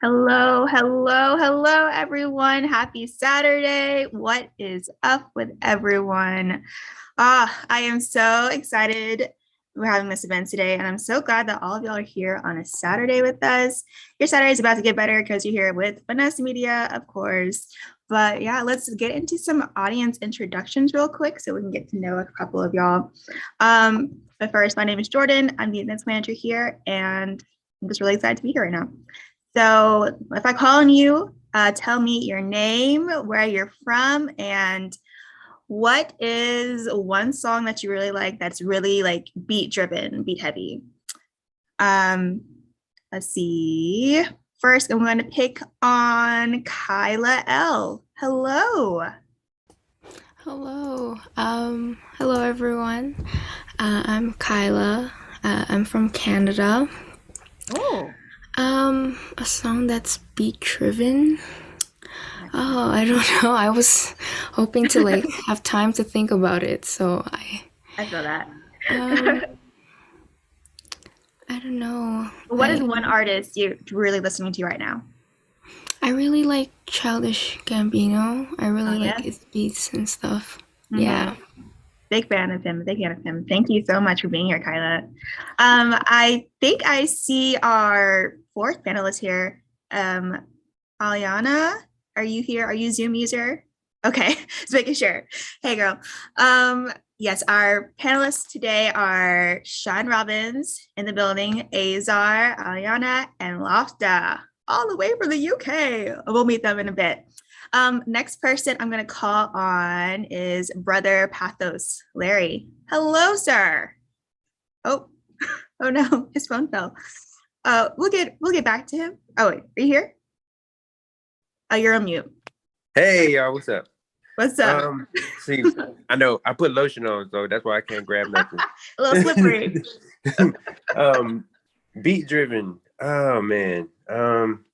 Hello, hello, hello, everyone. Happy Saturday. What is up with everyone? I am so excited we're having this event today, and I'm so glad that all of y'all are here on a Saturday with us. Your Saturday is about to get better because you're here with Vanessa Media, of course. But yeah, let's get into some audience introductions real quick so we can get to know a couple of y'all. But first, my name is Jordan. I'm the events manager here, and I'm just really excited to be here right now. So if I call on you, tell me your name, where you're from, and what is one song that you really like that's really like beat driven, beat heavy. Um, let's see. First, I'm going to pick on Kyla L. Hello. Hello everyone. I'm Kyla. I'm from Canada. Oh. A song that's beat driven. Oh, I don't know. I was hoping to have time to think about it, so I feel that. um I don't know. What is one artist you're really listening to right now? I really like Childish Gambino. I Oh really like yeah. his beats and stuff. Mm-hmm. Yeah. Big fan of him. Big fan of him. Thank you so much for being here, Kyla. I think I see our fourth panelist here. Alianna, are you here? Are you a Zoom user? Okay, just making sure. Hey, girl. Yes, our panelists today are Sean Robbins in the building, Azar, Alianna, and Laughta, all the way from the UK. We'll meet them in a bit. Next person I'm going to call on is Brother Pathos, Larry. Hello, sir. Oh, oh no, his phone fell. We'll get back to him. Oh wait, are you here? Oh, you're on mute. Hey y'all, what's up? What's up? See, I know I put lotion on, so that's why I can't grab nothing. A little slippery. Beat driven. Oh man. I'm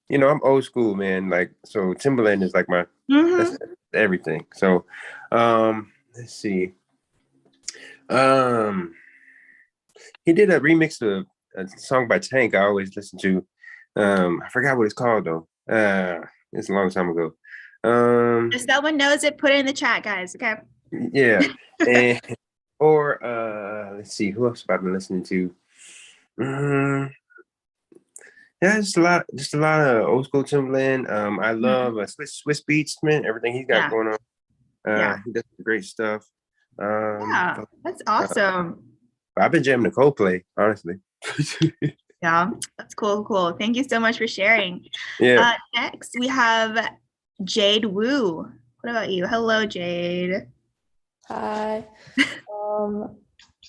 old school, man. Like, so Timberland is like my that's everything. So let's see. He did a remix of a song by Tank I always listen to. I forgot what it's called though. It's a long time ago. If someone knows it, put it in the chat, guys. Okay. Yeah. And or let's see, who else have I been listening to? Yeah, just a lot of old school Timberland. I love Swiss Beats, man. Everything he's got going on. He does great stuff. Yeah, that's awesome. I've been jamming to Coldplay, honestly. Yeah, that's cool. Thank you so much for sharing. Yeah. Next, we have Jade Wu. What about you? Hello, Jade. Hi.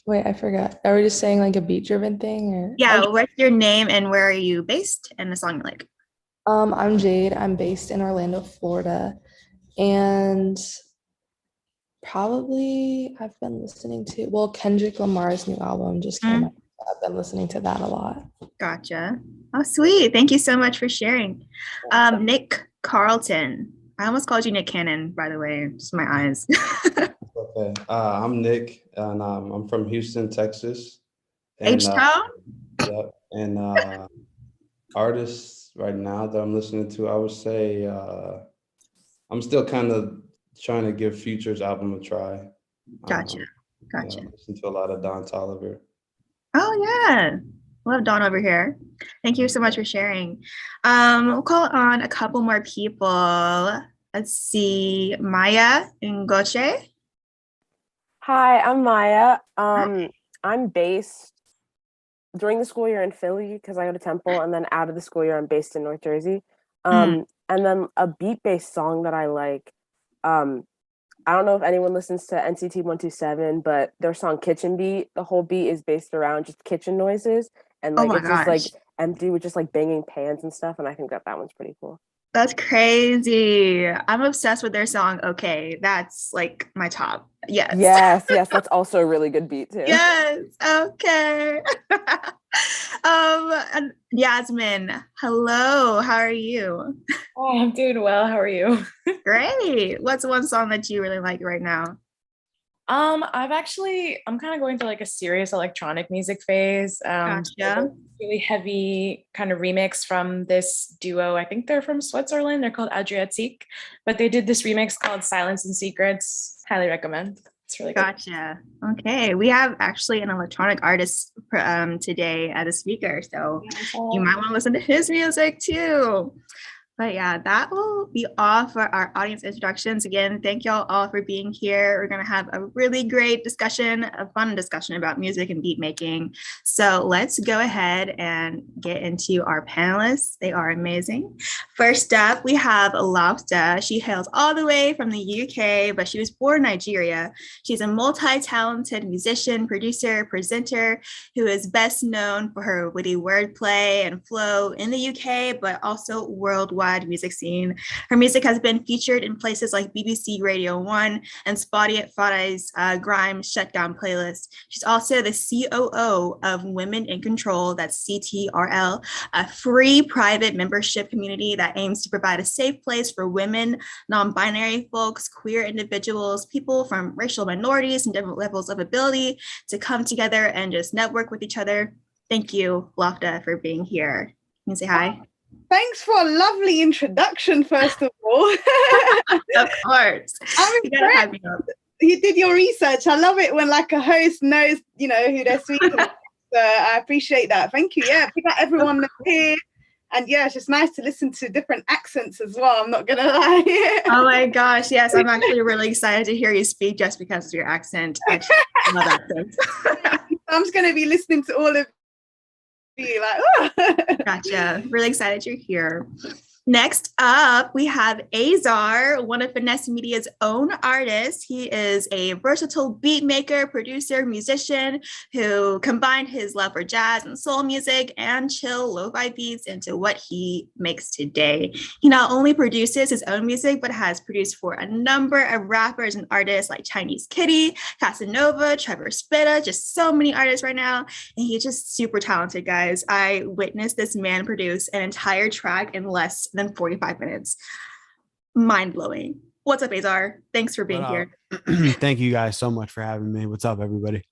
Wait, I forgot. Are we just saying like a beat-driven thing, or? Yeah, what's your name and where are you based and the song you like? I'm Jade. I'm based in Orlando, Florida, and probably I've been listening to, Kendrick Lamar's new album just came out. I've been listening to that a lot. Gotcha. Oh, sweet. Thank you so much for sharing. Nick Carlton. I almost called you Nick Cannon, by the way. Just my eyes. Okay. I'm Nick, and I'm from Houston, Texas. And, H-Town? Yep. And artists right now that I'm listening to, I would say I'm still kind of trying to give Future's album a try. Gotcha. Yeah, listen to a lot of Don Toliver. Oh, yeah. Love Dawn over here. Thank you so much for sharing. We'll call on a couple more people. Let's see. Maya Ngoche. Hi, I'm Maya. I'm based during the school year in Philly because I go to Temple, and then out of the school year I'm based in North Jersey. And then a beat-based song that I like. I don't know if anyone listens to NCT 127, but their song Kitchen Beat, the whole beat is based around just kitchen noises, and like it's just like empty with just like banging pans and stuff, and I think that one's pretty cool. That's crazy. I'm obsessed with their song. Okay, that's like my top. Yes, that's also a really good beat too. Yes. Okay. And Yasmin, hello. How are you? Oh, I'm doing well. How are you? Great. What's one song that you really like right now? I'm kind of going through like a serious electronic music phase. Gotcha. Really heavy kind of remix from this duo. I think they're from Switzerland. They're called ADRIATIC, but they did this remix called Silence and Secrets. Highly recommend. It's really good. Gotcha. Okay. We have actually an electronic artist today as a speaker, so you might want to listen to his music too. But yeah, that will be all for our audience introductions. Again, thank y'all all for being here. We're going to have a really great discussion, a fun discussion about music and beat making. So let's go ahead and get into our panelists. They are amazing. First up, we have Laughta. She hails all the way from the UK, but she was born in Nigeria. She's a multi-talented musician, producer, presenter who is best known for her witty wordplay and flow in the UK, but also worldwide music scene. Her music has been featured in places like BBC Radio 1 and Spotify's Grime Shutdown playlist. She's also the COO of Women in Control, that's CTRL, a free private membership community that aims to provide a safe place for women, non-binary folks, queer individuals, people from racial minorities and different levels of ability to come together and just network with each other. Thank you, Laughta, for being here. Can you say hi? Thanks for a lovely introduction, first of all. Of course. I'm impressed. You did your research. I love it when like a host knows, who they're speaking to. So I appreciate that. Thank you. Yeah, we got everyone here. And yeah, it's just nice to listen to different accents as well. I'm not going to lie. Oh my gosh. Yes, I'm actually really excited to hear you speak just because of your accent. I love accents. I'm just going to be listening to all of be like, oh. Gotcha. Really excited you're here. Next up, we have Azar, one of Finesse Media's own artists. He is a versatile beat maker, producer, musician who combined his love for jazz and soul music and chill lo-fi beats into what he makes today. He not only produces his own music, but has produced for a number of rappers and artists like Chinese Kitty, Casanova, Trevor Spitta, just so many artists right now. And he's just super talented, guys. I witnessed this man produce an entire track in less than 45 minutes. Mind-blowing. What's up, Azar? Thanks for being here. Thank you guys so much for having me. What's up, everybody?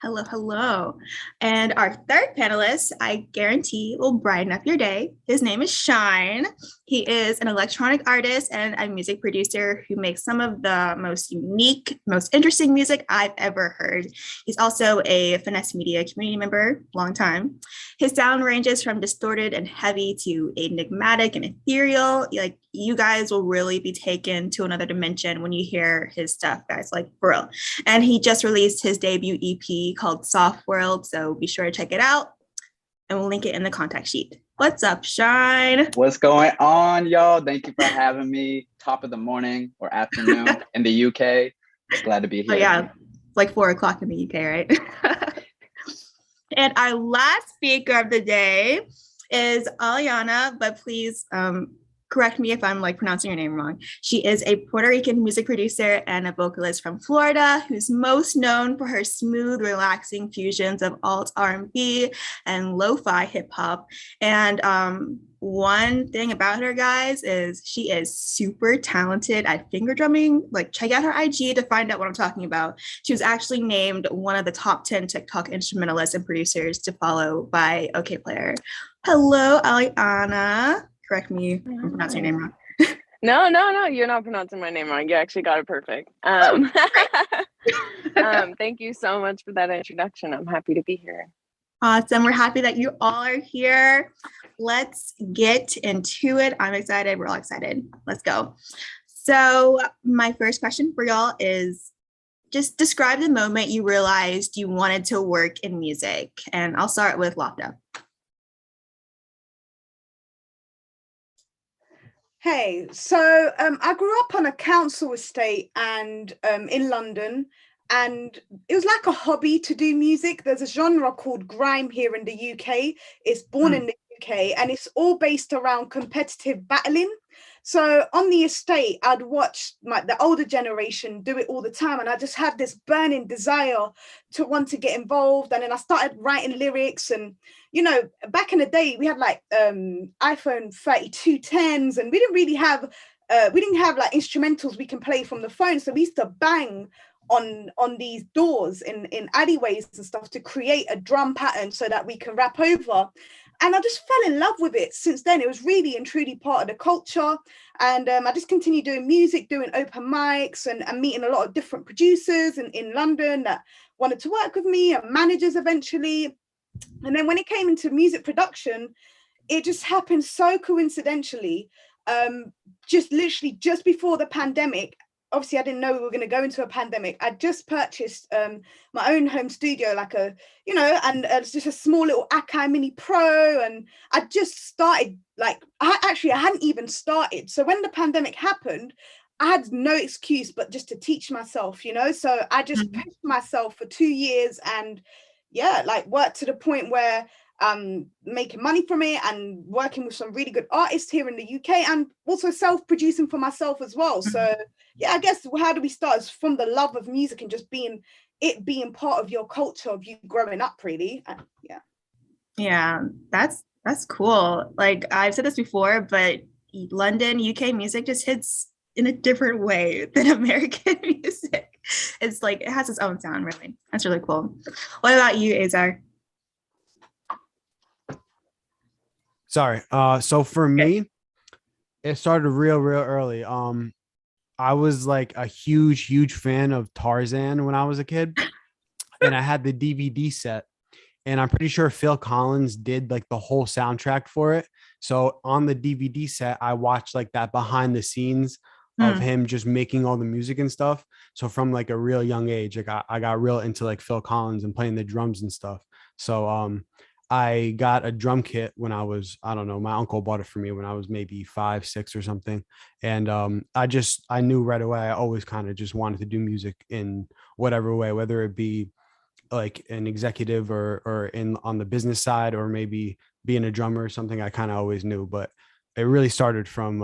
Hello, hello. And our third panelist, I guarantee will brighten up your day. His name is Shine. He is an electronic artist and a music producer who makes some of the most unique, most interesting music I've ever heard. He's also a Finesse Media community member, long time. His sound ranges from distorted and heavy to enigmatic and ethereal. Like, you guys will really be taken to another dimension when you hear his stuff, guys, like for real. And he just released his debut EP called Soft World, so be sure to check it out. And we'll link it in the contact sheet. What's up, Shine? What's going on, y'all? Thank you for having me. Top of the morning or afternoon in the UK. Glad to be here. Oh, yeah, it's like 4 o'clock in the UK, right? And our last speaker of the day is Alianna, but please correct me if I'm like pronouncing your name wrong. She is a Puerto Rican music producer and a vocalist from Florida who's most known for her smooth, relaxing fusions of alt R&B and lo-fi hip hop. And one thing about her, guys, is she is super talented at finger drumming. Like, check out her IG to find out what I'm talking about. She was actually named one of the top 10 TikTok instrumentalists and producers to follow by OKPlayer. Hello, Alianna. Correct me if I'm pronouncing your name wrong. No, you're not pronouncing my name wrong. You actually got it perfect. Thank you so much for that introduction. I'm happy to be here. Awesome. We're happy that you all are here. Let's get into it. I'm excited. We're all excited. Let's go. So my first question for y'all is, just describe the moment you realized you wanted to work in music. And I'll start with Laughta. Hey, so I grew up on a council estate and in London, and it was like a hobby to do music. There's a genre called grime here in the UK. It's born in the UK, and it's all based around competitive battling. So on the estate, I'd watch the older generation do it all the time, and I just had this burning desire to want to get involved. And then I started writing lyrics, and back in the day, we had like iPhone 3210s, and we didn't have like instrumentals we can play from the phone. So we used to bang on these doors in alleyways and stuff to create a drum pattern so that we can rap over. And I just fell in love with it. Since then, it was really and truly part of the culture. And I just continued doing music, doing open mics and meeting a lot of different producers in London that wanted to work with me, and managers eventually. And then when it came into music production, it just happened so coincidentally. Just literally just before the pandemic, obviously I didn't know we were going to go into a pandemic. I just purchased my own home studio, like a, you know, and it's just a small little Akai Mini Pro. And I just started, like, I hadn't even started. So when the pandemic happened, I had no excuse but just to teach myself, you know. So I just pushed myself for 2 years and yeah, like worked to the point where making money from it and working with some really good artists here in the UK, and also self-producing for myself as well. So yeah, I guess how do we start is from the love of music and just being part of your culture of you growing up, really. Yeah, that's cool. Like I've said this before, but London, UK music just hits in a different way than American music. It's like it has its own sound, really. That's really cool. What about you, Azar? Sorry. So for me, it started real early. I was like a huge fan of Tarzan when I was a kid, and I had the DVD set, and I'm pretty sure Phil Collins did like the whole soundtrack for it. So on the DVD set, I watched like that behind the scenes of him just making all the music and stuff. So from like a real young age, I got real into like Phil Collins and playing the drums and stuff. So I got a drum kit when I was, I don't know, my uncle bought it for me when I was maybe 5, 6 or something. And I knew right away, I always kind of just wanted to do music in whatever way, whether it be like an executive or on the business side, or maybe being a drummer or something. I kind of always knew, but it really started from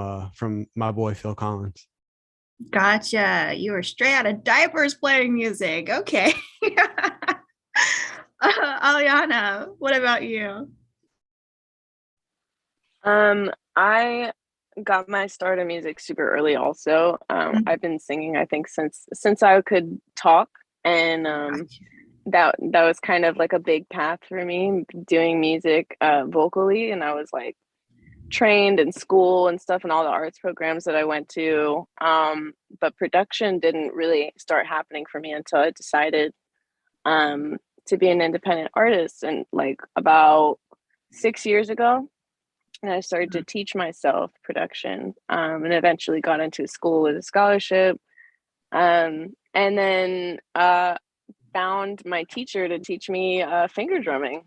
my boy, Phil Collins. Gotcha. You were straight out of diapers playing music. Okay. Alianna, what about you? I got my start in music super early also. I've been singing, I think, since I could talk, and that was kind of like a big path for me, doing music vocally. And I was like trained in school and stuff and all the arts programs that I went to. But production didn't really start happening for me until I decided to be an independent artist, and like about 6 years ago. And I started to teach myself production, and eventually got into a school with a scholarship, and then found my teacher to teach me finger drumming,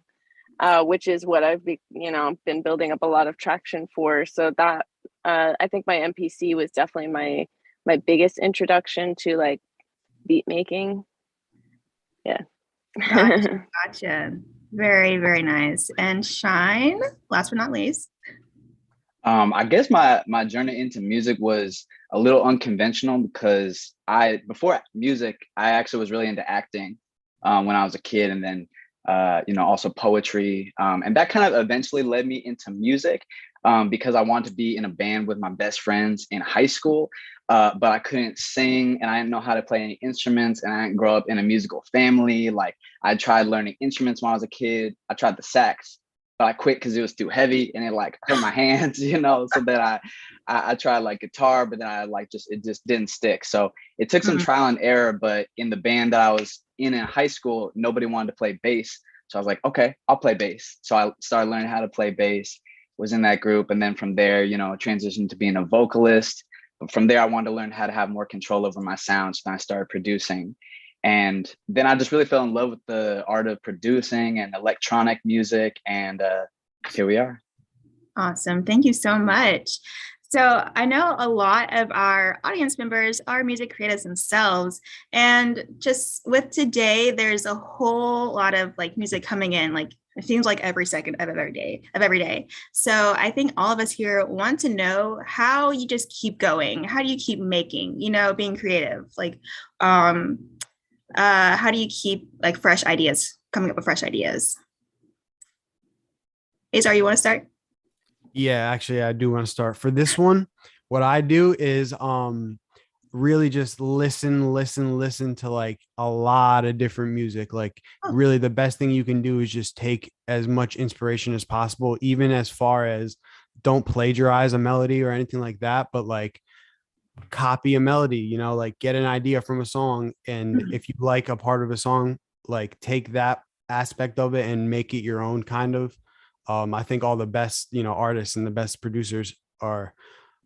which is what I've been building up a lot of traction for. So that I think my MPC was definitely my biggest introduction to like beat making. Yeah. Gotcha. Very, very nice. And Shine, last but not least. I guess my journey into music was a little unconventional, because before music, I actually was really into acting when I was a kid, and then also poetry, and that kind of eventually led me into music, because I wanted to be in a band with my best friends in high school, but I couldn't sing, and I didn't know how to play any instruments, and I didn't grow up in a musical family. Like I tried learning instruments when I was a kid. I tried the sax, but I quit because it was too heavy and it like hurt my hands, so that I tried like guitar, but then it just didn't stick. So it took some trial and error, but in the band that I was in high school, nobody wanted to play bass. So I was like, okay, I'll play bass. So I started learning how to play bass, was in that group. And then from there, transitioned to being a vocalist. But from there, I wanted to learn how to have more control over my sound. So then I started producing. And then I just really fell in love with the art of producing and electronic music. And here we are. Awesome. Thank you so much. So I know a lot of our audience members are music creators themselves. And just with today, there's a whole lot of like music coming in, like it seems like every second of every day. So I think all of us here want to know how you just keep going. How do you keep making, being creative? Like, how do you keep like fresh ideas, coming up with fresh ideas? Azar, you want to start? Yeah, actually, I do want to start for this one. What I do is really just listen to like a lot of different music. Like really the best thing you can do is just take as much inspiration as possible, even as far as don't plagiarize a melody or anything like that, but like copy a melody, you know, like get an idea from a song. And if you like a part of a song, like take that aspect of it and make it your own kind of. I think all the best, you know, artists and the best producers are,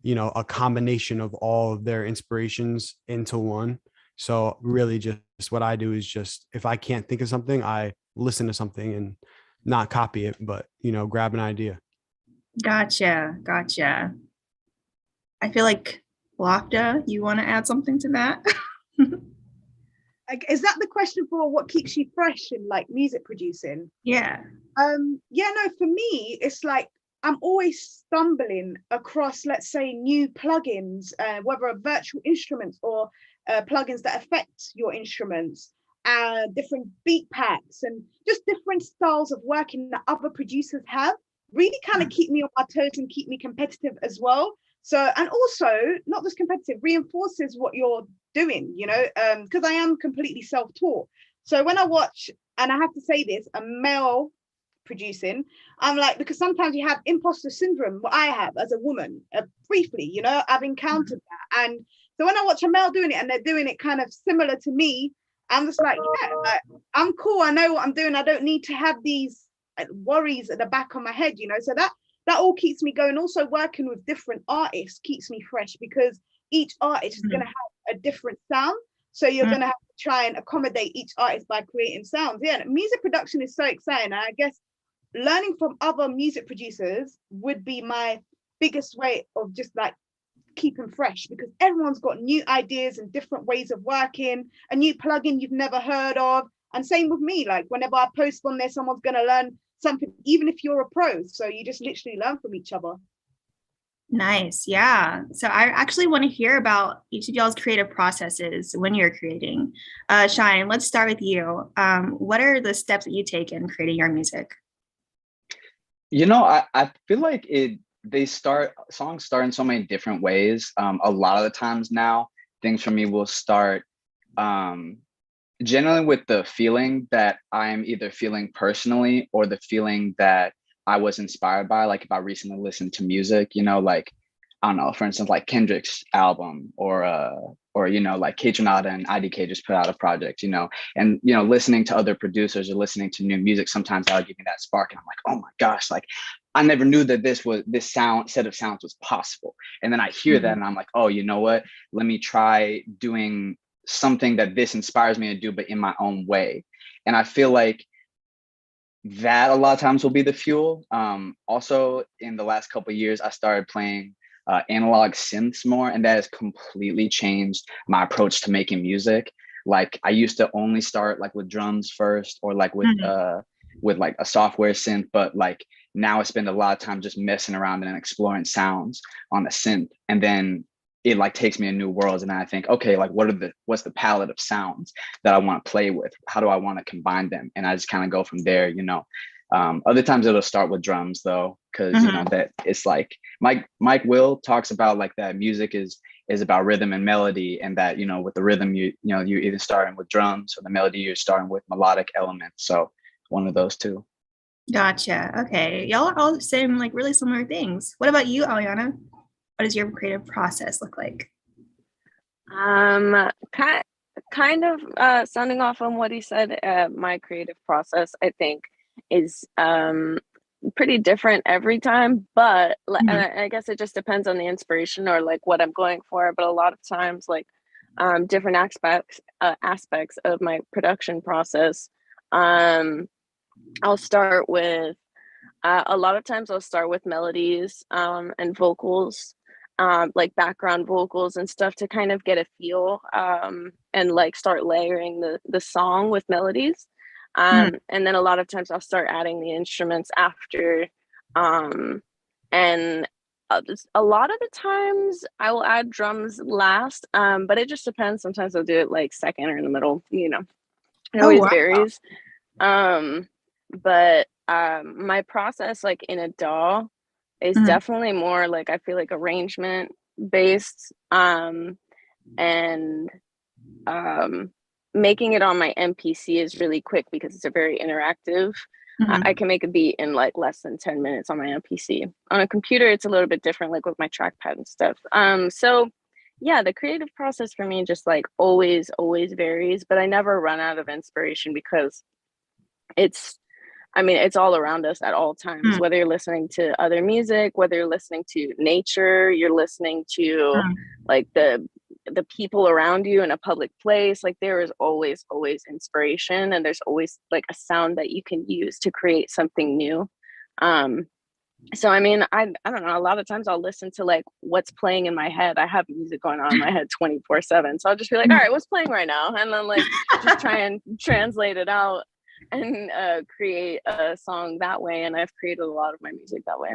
you know, a combination of all of their inspirations into one. So really just what I do is just, if I can't think of something, I listen to something and not copy it, but, you know, grab an idea. Gotcha. I feel like Laughta, you want to add something to that? Is that the question for what keeps you fresh in like music producing? Yeah. Yeah, no, for me, it's like I'm always stumbling across, let's say, new plugins, whether virtual instruments or plugins that affect your instruments, different beat packs, and just different styles of working that other producers have. Really kind of keep me on my toes and keep me competitive as well. So, and also not just competitive, reinforces what you're doing, you know, because I am completely self-taught. So when I watch, and I have to say this, a male producing, I'm like, because sometimes you have imposter syndrome, what I have as a woman, briefly, you know, I've encountered that. And so when I watch a male doing it and they're doing it kind of similar to me, I'm just like, yeah, like, I'm cool, I know what I'm doing, I don't need to have these worries at the back of my head, you know. So that all keeps me going. Also working with different artists keeps me fresh, because each artist is going to have a different sound, so you're going to have to try and accommodate each artist by creating sounds. Yeah, music production is so exciting, and I guess learning from other music producers would be my biggest way of just like keeping fresh, because everyone's got new ideas and different ways of working, a new plugin you've never heard of. And same with me, like whenever I post on there, someone's going to learn something, even if you're a pro. So you just literally learn from each other. Nice. Yeah. So I actually want to hear about each of y'all's creative processes when you're creating. Shine, let's start with you. What are the steps that you take in creating your music? You know, I feel like songs start in so many different ways. A lot of the times now, things for me will start generally with the feeling that I'm either feeling personally or the feeling that I was inspired by. Like if I recently listened to music, you know, like, I don't know, for instance, like Kendrick's album or, you know, like Kaytranada and IDK just put out a project, you know, and, you know, listening to other producers or listening to new music, sometimes that'll give me that spark. And I'm like, oh my gosh, like I never knew that this set of sounds was possible. And then I hear that and I'm like, oh, you know what, let me try doing something that this inspires me to do, but in my own way. And I feel like that a lot of times will be the fuel. Also, in the last couple of years, I started playing analog synths more, and that has completely changed my approach to making music. Like I used to only start like with drums first, or like with like a software synth, but like now I spend a lot of time just messing around and exploring sounds on a synth, and then it like takes me in new worlds. And then I think, okay, like what's the palette of sounds that I want to play with? How do I want to combine them? And I just kind of go from there, you know. Other times it'll start with drums though, because you know that it's like Mike Will talks about like that music is about rhythm and melody, and that, you know, with the rhythm you're either starting with drums, or the melody you're starting with melodic elements. So one of those two. Gotcha. Okay, y'all are all saying like really similar things. What about you, Alianna? What does your creative process look like? Kind of sounding off on what he said, my creative process, I think, is pretty different every time, but I guess it just depends on the inspiration or like what I'm going for. But a lot of times, like different aspects of my production process, I'll start with a lot of times I'll start with melodies and vocals, like background vocals and stuff, to kind of get a feel and like start layering the song with melodies. And then a lot of times I'll start adding the instruments after. And a lot of the times I will add drums last, but it just depends. Sometimes I'll do it like second or in the middle, you know, it always varies. But my process like in a DAW is definitely more like, I feel like arrangement based. And and making it on my MPC is really quick because it's a very interactive. I can make a beat in like less than 10 minutes on my MPC. On a computer, it's a little bit different, like with my trackpad and stuff. So yeah, the creative process for me just like always varies, but I never run out of inspiration because it's all around us at all times, whether you're listening to other music, whether you're listening to nature, you're listening to like the people around you in a public place. Like there is always inspiration, and there's always like a sound that you can use to create something new. So I mean, I don't know, a lot of times I'll listen to like what's playing in my head. I have music going on in my head 24/7. So I'll just be like, all right, what's playing right now? And then like just try and translate it out and create a song that way. And I've created a lot of my music that way.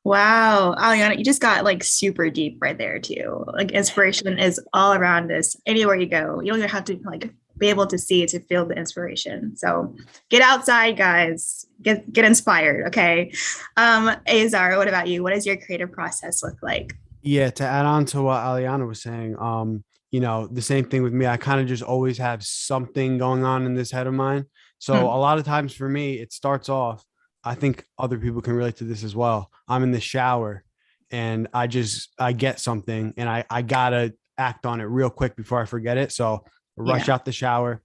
Wow, Alianna, you just got like super deep right there too. Like inspiration is all around us. Anywhere you go, you don't even have to like be able to see to feel the inspiration. So get outside, guys. Get inspired. Okay. Azar, what about you? What does your creative process look like? Yeah, to add on to what Alianna was saying, you know, the same thing with me. I kind of just always have something going on in this head of mine. So a lot of times for me, it starts off, I think other people can relate to this as well. I'm in the shower and I get something and I gotta act on it real quick before I forget it. So rush out the shower,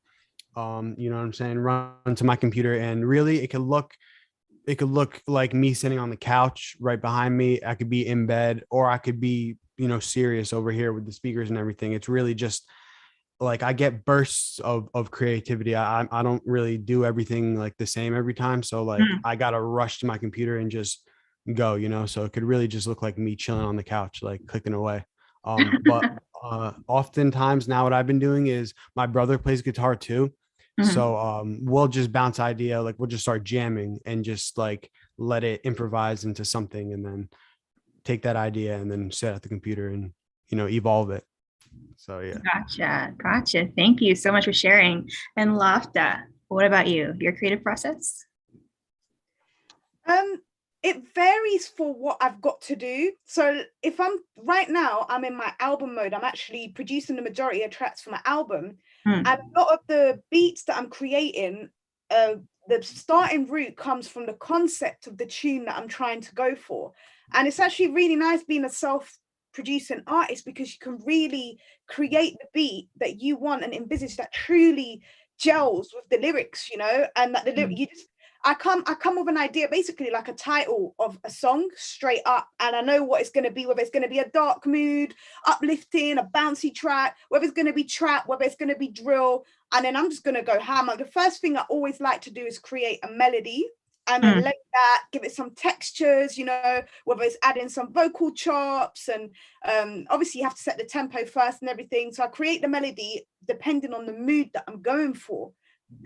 you know what I'm saying? Run to my computer, and really it could look like me sitting on the couch right behind me. I could be in bed, or I could be, you know, serious over here with the speakers and everything. It's really just like I get bursts of creativity. I don't really do everything like the same every time. So like I gotta rush to my computer and just go, you know. So it could really just look like me chilling on the couch, like clicking away. But oftentimes now what I've been doing is my brother plays guitar too. So we'll just bounce idea, like we'll just start jamming and just like let it improvise into something, and then take that idea and then sit at the computer and, you know, evolve it. So yeah. Gotcha. Thank you so much for sharing. And Laughta, what about you? Your creative process? It varies for what I've got to do. So if I'm in my album mode. I'm actually producing the majority of tracks for my album. And a lot of the beats that I'm creating, the starting route comes from the concept of the tune that I'm trying to go for. And it's actually really nice being a self-producing artist, because you can really create the beat that you want and envisage that truly gels with the lyrics, you know, and that the lyric I come with an idea, basically like a title of a song straight up, and I know what it's going to be, whether it's going to be a dark mood, uplifting, a bouncy track, whether it's going to be trap, whether it's going to be drill, and then I'm just going to go hammer. The first thing I always like to do is create a melody, and then let that, give it some textures, you know, whether it's adding some vocal chops, and obviously you have to set the tempo first and everything. So I create the melody depending on the mood that I'm going for.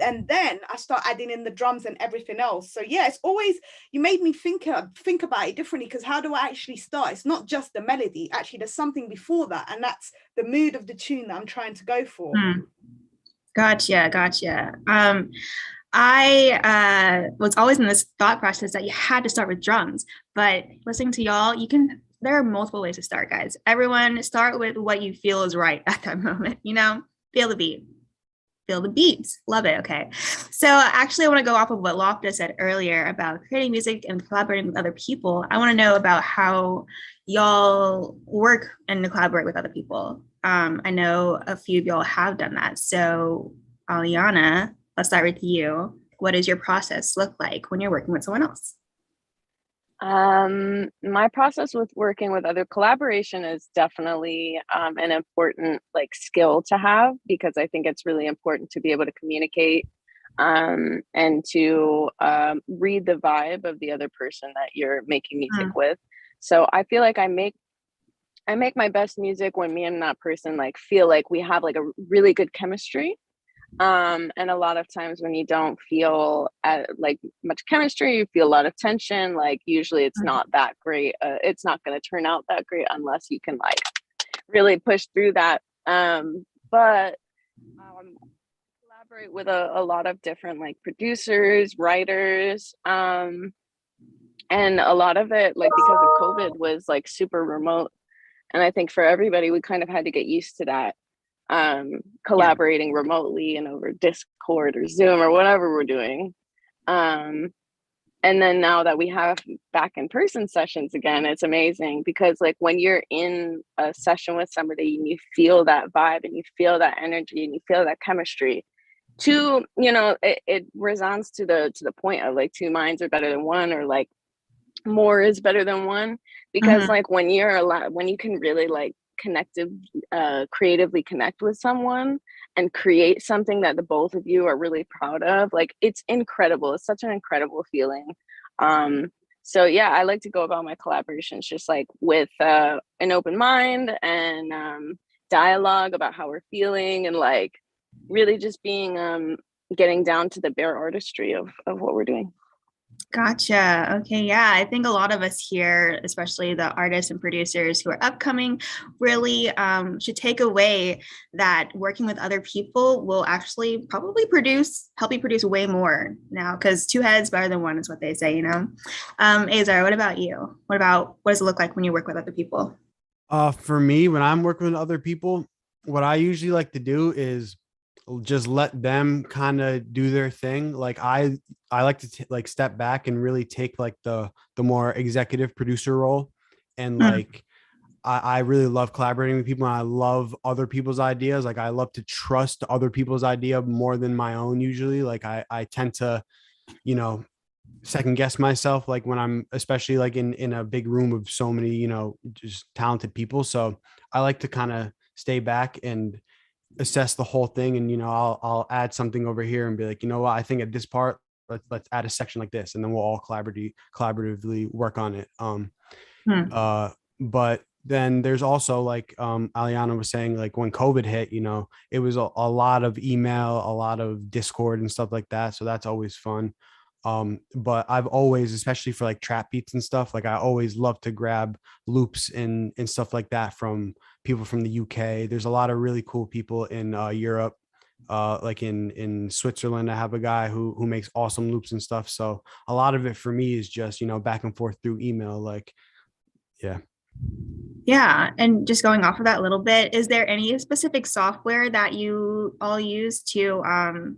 And then I start adding in the drums and everything else. So yeah, it's always, you made me think about it differently, because how do I actually start? It's not just the melody. Actually, there's something before that, and that's the mood of the tune that I'm trying to go for. Gotcha. I was always in this thought process that you had to start with drums, but listening to y'all, there are multiple ways to start, guys. Everyone start with what you feel is right at that moment, you know, feel the beat. Feel the beats. Love it. Okay. So actually, I want to go off of what Laughta said earlier about creating music and collaborating with other people. I want to know about how y'all work and collaborate with other people. I know a few of y'all have done that. So Alianna, let's start with you. What does your process look like when you're working with someone else? My process with working with other collaboration is definitely an important like skill to have, because I think it's really important to be able to communicate and to read the vibe of the other person that you're making music with. So I feel like I make my best music when me and that person like feel like we have like a really good chemistry. And a lot of times when you don't feel like much chemistry, you feel a lot of tension, like usually it's not that great. It's not going to turn out that great unless you can like really push through that. But collaborate with a lot of different like producers, writers, and a lot of it, like because of COVID, was like super remote. And I think for everybody, we kind of had to get used to that, collaborating remotely and over Discord or Zoom or whatever we're doing. And then now that we have back in person sessions again, it's amazing because like when you're in a session with somebody and you feel that vibe and you feel that energy and you feel that chemistry, it resounds to the point of like two minds are better than one, or like more is better than one, because like when you can really like creatively connect with someone and create something that the both of you are really proud of, like it's incredible. It's such an incredible feeling. So yeah, I like to go about my collaborations just like with an open mind and dialogue about how we're feeling, and like really just being getting down to the bare artistry of what we're doing. Gotcha. Okay. Yeah. I think a lot of us here, especially the artists and producers who are upcoming, really should take away that working with other people will actually probably help you produce way more now, because two heads better than one is what they say, you know? Azar, what about you? What does it look like when you work with other people? For me, when I'm working with other people, what I usually like to do is just let them kind of do their thing. Like I like to like step back and really take like the more executive producer role. And like, I really love collaborating with people, and I love other people's ideas. Like I love to trust other people's idea more than my own. Usually like I tend to, second guess myself, like when I'm especially like in a big room of so many, just talented people. So I like to kind of stay back and assess the whole thing, and I'll add something over here and be like, what, I think at this part let's add a section like this, and then we'll all collaboratively work on it. But then there's also like Alianna was saying, like when COVID hit, it was a lot of email, a lot of Discord and stuff like that, so that's always fun. But I've always, especially for like trap beats and stuff, like I always love to grab loops and stuff like that from people from the UK. There's a lot of really cool people in Europe, like in Switzerland. I have a guy who makes awesome loops and stuff. So a lot of it for me is just, back and forth through email. Like, yeah. Yeah. And just going off of that a little bit, is there any specific software that you all use to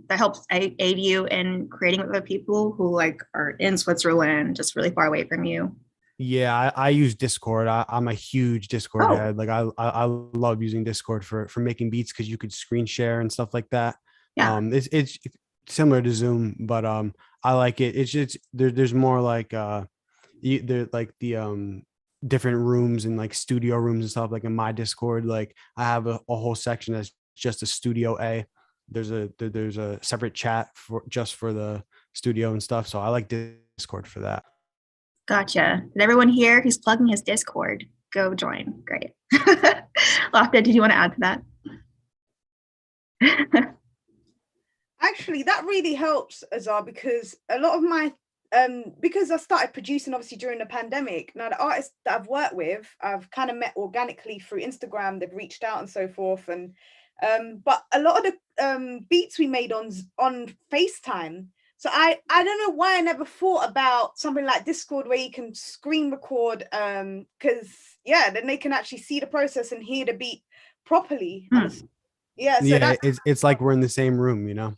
that helps aid you in creating with other people who like are in Switzerland, just really far away from you? Yeah, I use Discord. I'm a huge Discord head. Like I love using Discord for making beats, because you could screen share and stuff like that. Yeah. It's similar to Zoom, but I like it. It's just there's more like there like the different rooms and like studio rooms and stuff. Like in my Discord, like I have a whole section that's just a studio A. There's a separate chat for the studio and stuff. So I like Discord for that. Gotcha. Did everyone hear? He's plugging his Discord. Go join. Great. Laughta, did you want to add to that? Actually, that really helps, Azar, because a lot of my because I started producing obviously during the pandemic. Now the artists that I've worked with, I've kind of met organically through Instagram. They've reached out and so forth, and but a lot of the beats we made on FaceTime. So I don't know why I never thought about something like Discord where you can screen record, because then they can actually see the process and hear the beat properly. Yeah, so it's like we're in the same room,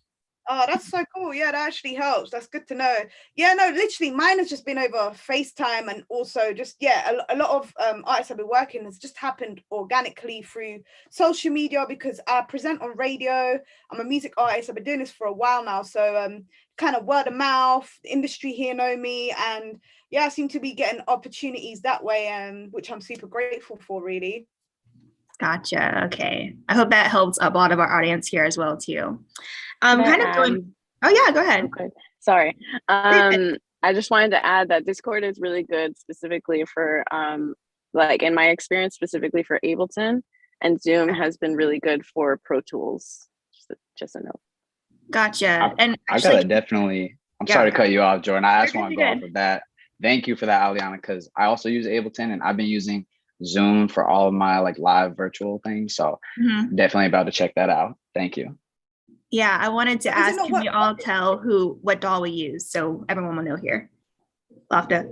Oh, that's so cool. Yeah, that actually helps. That's good to know. Yeah, no, literally mine has just been over FaceTime, and also just, a lot of artists I've been working has just happened organically through social media, because I present on radio. I'm a music artist. I've been doing this for a while now. So kind of word of mouth, the industry here know me, and I seem to be getting opportunities that way, which I'm super grateful for, really. Gotcha. Okay. I hope that helps a lot of our audience here as well too. Oh yeah, go ahead. Okay. Sorry. I just wanted to add that Discord is really good specifically for like in my experience specifically for Ableton, and Zoom has been really good for Pro Tools. Just a note. Gotcha. And I gotta definitely, I'm sorry to cut you off, Jordan. I just want to go off of that. Thank you for that, Alianna, because I also use Ableton, and I've been using Zoom for all of my like live virtual things. So definitely about to check that out. Thank you. Yeah, I wanted to ask, can we all tell what DAW we use so everyone will know here? Laughta.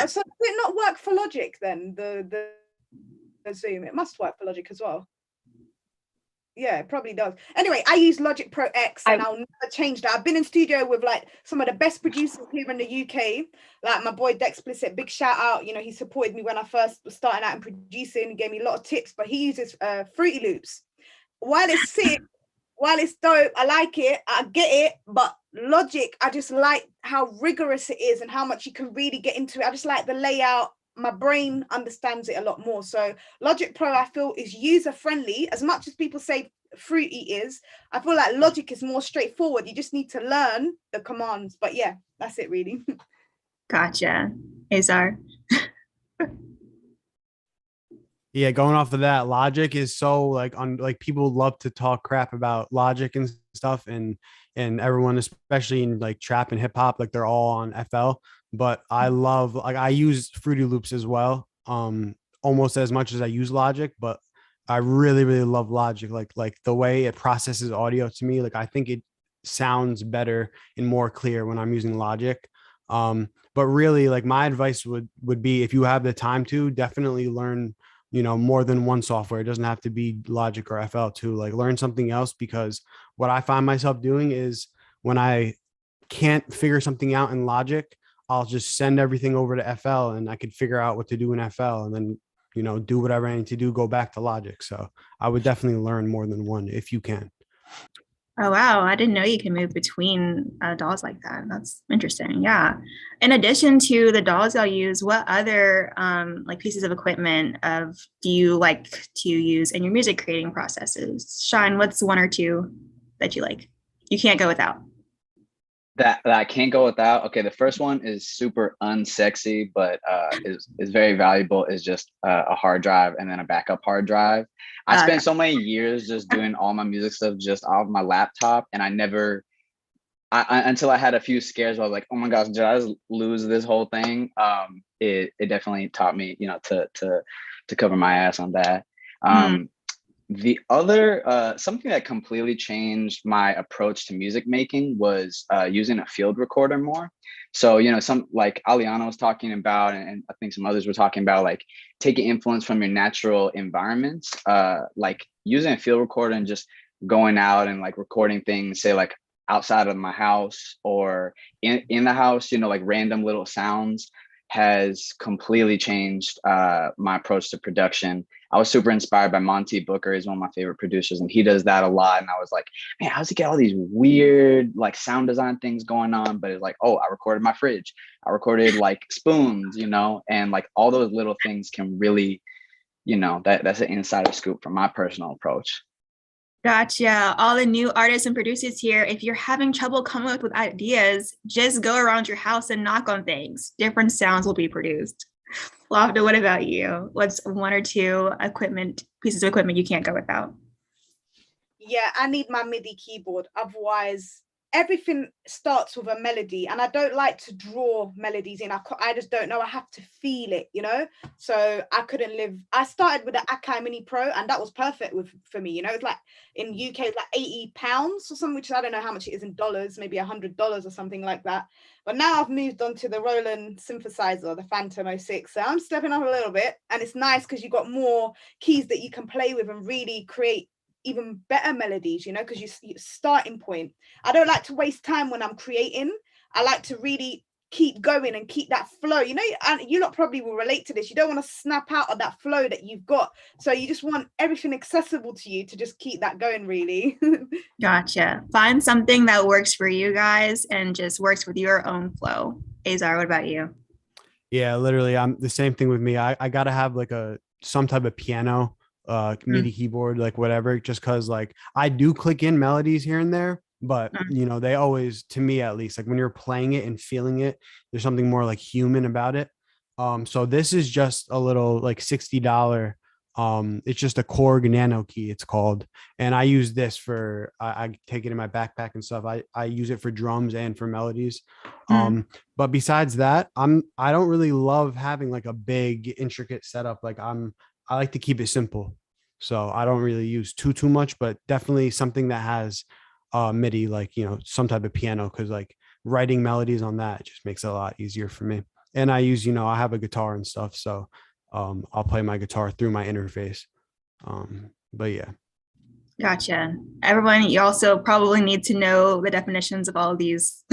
So did it not work for Logic then? The Zoom. It must work for Logic as well. Yeah, it probably does. Anyway, I use Logic Pro X and I'll never change that. I've been in studio with like some of the best producers here in the UK, like my boy Dexplicit, big shout out. You know, he supported me when I first was starting out in producing. He gave me a lot of tips, but he uses Fruity Loops. While it's sick, while it's dope, I like it, I get it, but Logic, I just like how rigorous it is and how much you can really get into it. I just like the layout. My brain understands it a lot more. So Logic Pro, I feel, is user friendly. As much as people say Fruity is, I feel like Logic is more straightforward. You just need to learn the commands. But yeah, that's it really. Gotcha. Azar. Yeah, going off of that, Logic is so like people love to talk crap about Logic and stuff, and everyone, especially in like trap and hip hop, like they're all on FL. But I love, like, I use Fruity Loops as well, almost as much as I use Logic, but I really, really love Logic. Like the way it processes audio to me, like I think it sounds better and more clear when I'm using Logic. But really, like my advice would be, if you have the time to, definitely learn, you know, more than one software. It doesn't have to be Logic or FL too. Like learn something else, because what I find myself doing is when I can't figure something out in Logic, I'll just send everything over to FL and I could figure out what to do in FL, and then, you know, do whatever I need to do, go back to Logic. So I would definitely learn more than one if you can. Oh, wow. I didn't know you can move between DAWs like that. That's interesting. Yeah. In addition to the DAWs I'll use, what other like pieces of equipment do you like to use in your music creating processes? Sean, what's one or two that you like? You can't go without. That I can't go without. Okay, the first one is super unsexy, but is very valuable. Is just a hard drive and then a backup hard drive. I spent so many years just doing all my music stuff just off my laptop, and I never, until I had a few scares, I was like, oh my gosh, did I just lose this whole thing? It definitely taught me, you know, to cover my ass on that. The other, something that completely changed my approach to music making was using a field recorder more. So, you know, some like Alianna was talking about, and I think some others were talking about, like taking influence from your natural environments, like using a field recorder and just going out and like recording things, say like outside of my house or in the house, you know, like random little sounds, has completely changed my approach to production. I was super inspired by Monty Booker. He's one of my favorite producers, and he does that a lot. And I was like, man, how's he get all these weird like sound design things going on? But it's like, oh, I recorded my fridge. I recorded like spoons, you know, and like all those little things can really, you know, that's an insider scoop from my personal approach. Gotcha. All the new artists and producers here, if you're having trouble coming up with ideas, just go around your house and knock on things. Different sounds will be produced. Laughta, what about you? What's one or two pieces of equipment you can't go without? Yeah, I need my MIDI keyboard. Otherwise, everything starts with a melody, and I don't like to draw melodies in. I just don't know. I have to feel it, you know? So I couldn't live. I started with the Akai Mini Pro, and that was perfect for me, you know? It's like in UK, it's like £80 or something, which I don't know how much it is in dollars, maybe $100 or something like that. But now I've moved on to the Roland synthesizer, the Phantom 06. So I'm stepping up a little bit, and it's nice because you've got more keys that you can play with and really create even better melodies, you know, because you starting point. I don't like to waste time when I'm creating. I like to really keep going and keep that flow, you know, and you lot probably will relate to this. You don't want to snap out of that flow that you've got, so you just want everything accessible to you to just keep that going, really. Gotcha. Find something that works for you guys and just works with your own flow. Azar, what about you? Yeah, literally, I'm the same thing with me. I gotta have like some type of piano, MIDI keyboard, like whatever, just because like I do click in melodies here and there, but you know, they always, to me at least, like when you're playing it and feeling it, there's something more like human about it. So this is just a little like $60. It's just a Korg Nano key, it's called, and I use this for I take it in my backpack and stuff. I use it for drums and for melodies. But besides that, I don't really love having like a big intricate setup. Like I like to keep it simple, so I don't really use too much, but definitely something that has MIDI, like, you know, some type of piano, because like writing melodies on that just makes it a lot easier for me. And I use, you know, I have a guitar and stuff, so I'll play my guitar through my interface. But yeah. Gotcha. Everyone, you also probably need to know the definitions of all of these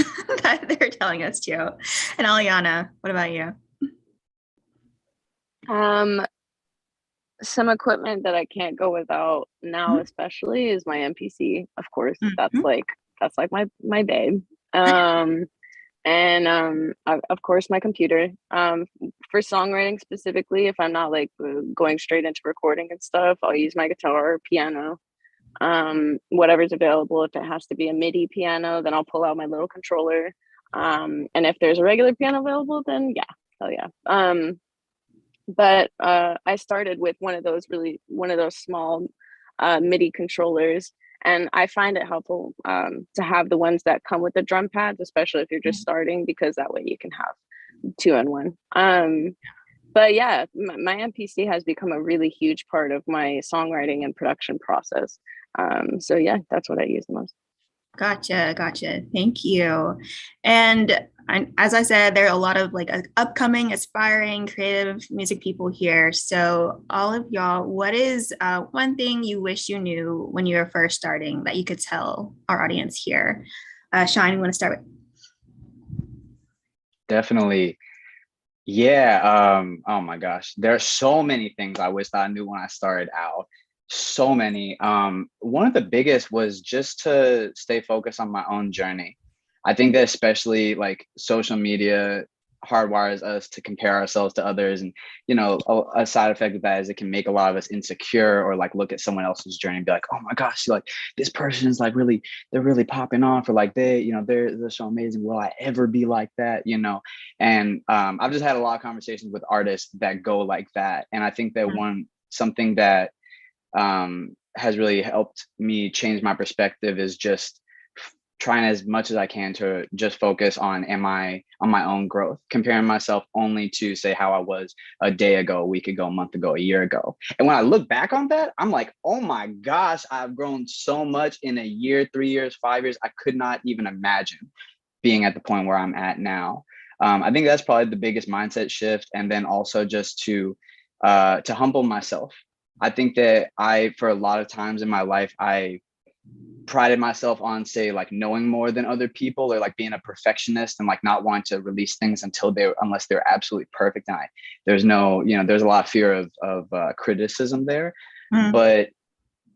that they're telling us too. And Alianna, what about you? Some equipment that I can't go without now, especially, is my MPC. Of course, that's like my babe. Of course, my computer. For songwriting specifically, if I'm not like going straight into recording and stuff, I'll use my guitar or piano. Whatever's available. If it has to be a MIDI piano, then I'll pull out my little controller. And if there's a regular piano available, then yeah, hell yeah. But I started with one of those small MIDI controllers, and I find it helpful to have the ones that come with the drum pads, especially if you're just starting, because that way you can have 2 in 1. But yeah, my MPC has become a really huge part of my songwriting and production process. So yeah, that's what I use the most. Gotcha. Thank you. And as I said, there are a lot of like upcoming, aspiring, creative music people here. So all of y'all, what is one thing you wish you knew when you were first starting that you could tell our audience here? Shine, you want to start with? Definitely. Yeah. Oh my gosh. There are so many things I wish I knew when I started out. So many. One of the biggest was just to stay focused on my own journey. I think that especially like social media hardwires us to compare ourselves to others, and a side effect of that is it can make a lot of us insecure, or like look at someone else's journey and be like, oh my gosh, like this person is like they're really popping off, or like they're so amazing, will I ever be like that? And I've just had a lot of conversations with artists that go like that, and I think that something that has really helped me change my perspective is just trying as much as I can to just focus on my own growth, comparing myself only to say how I was a day ago, a week ago, a month ago, a year ago. And when I look back on that, I'm like, oh my gosh, I've grown so much in a year, 3 years, 5 years. I could not even imagine being at the point where I'm at now. I think that's probably the biggest mindset shift. And then also just to humble myself. I think that for a lot of times in my life, I prided myself on, say, like knowing more than other people, or like being a perfectionist and like not wanting to release things unless they're absolutely perfect. And there's a lot of fear of criticism there, but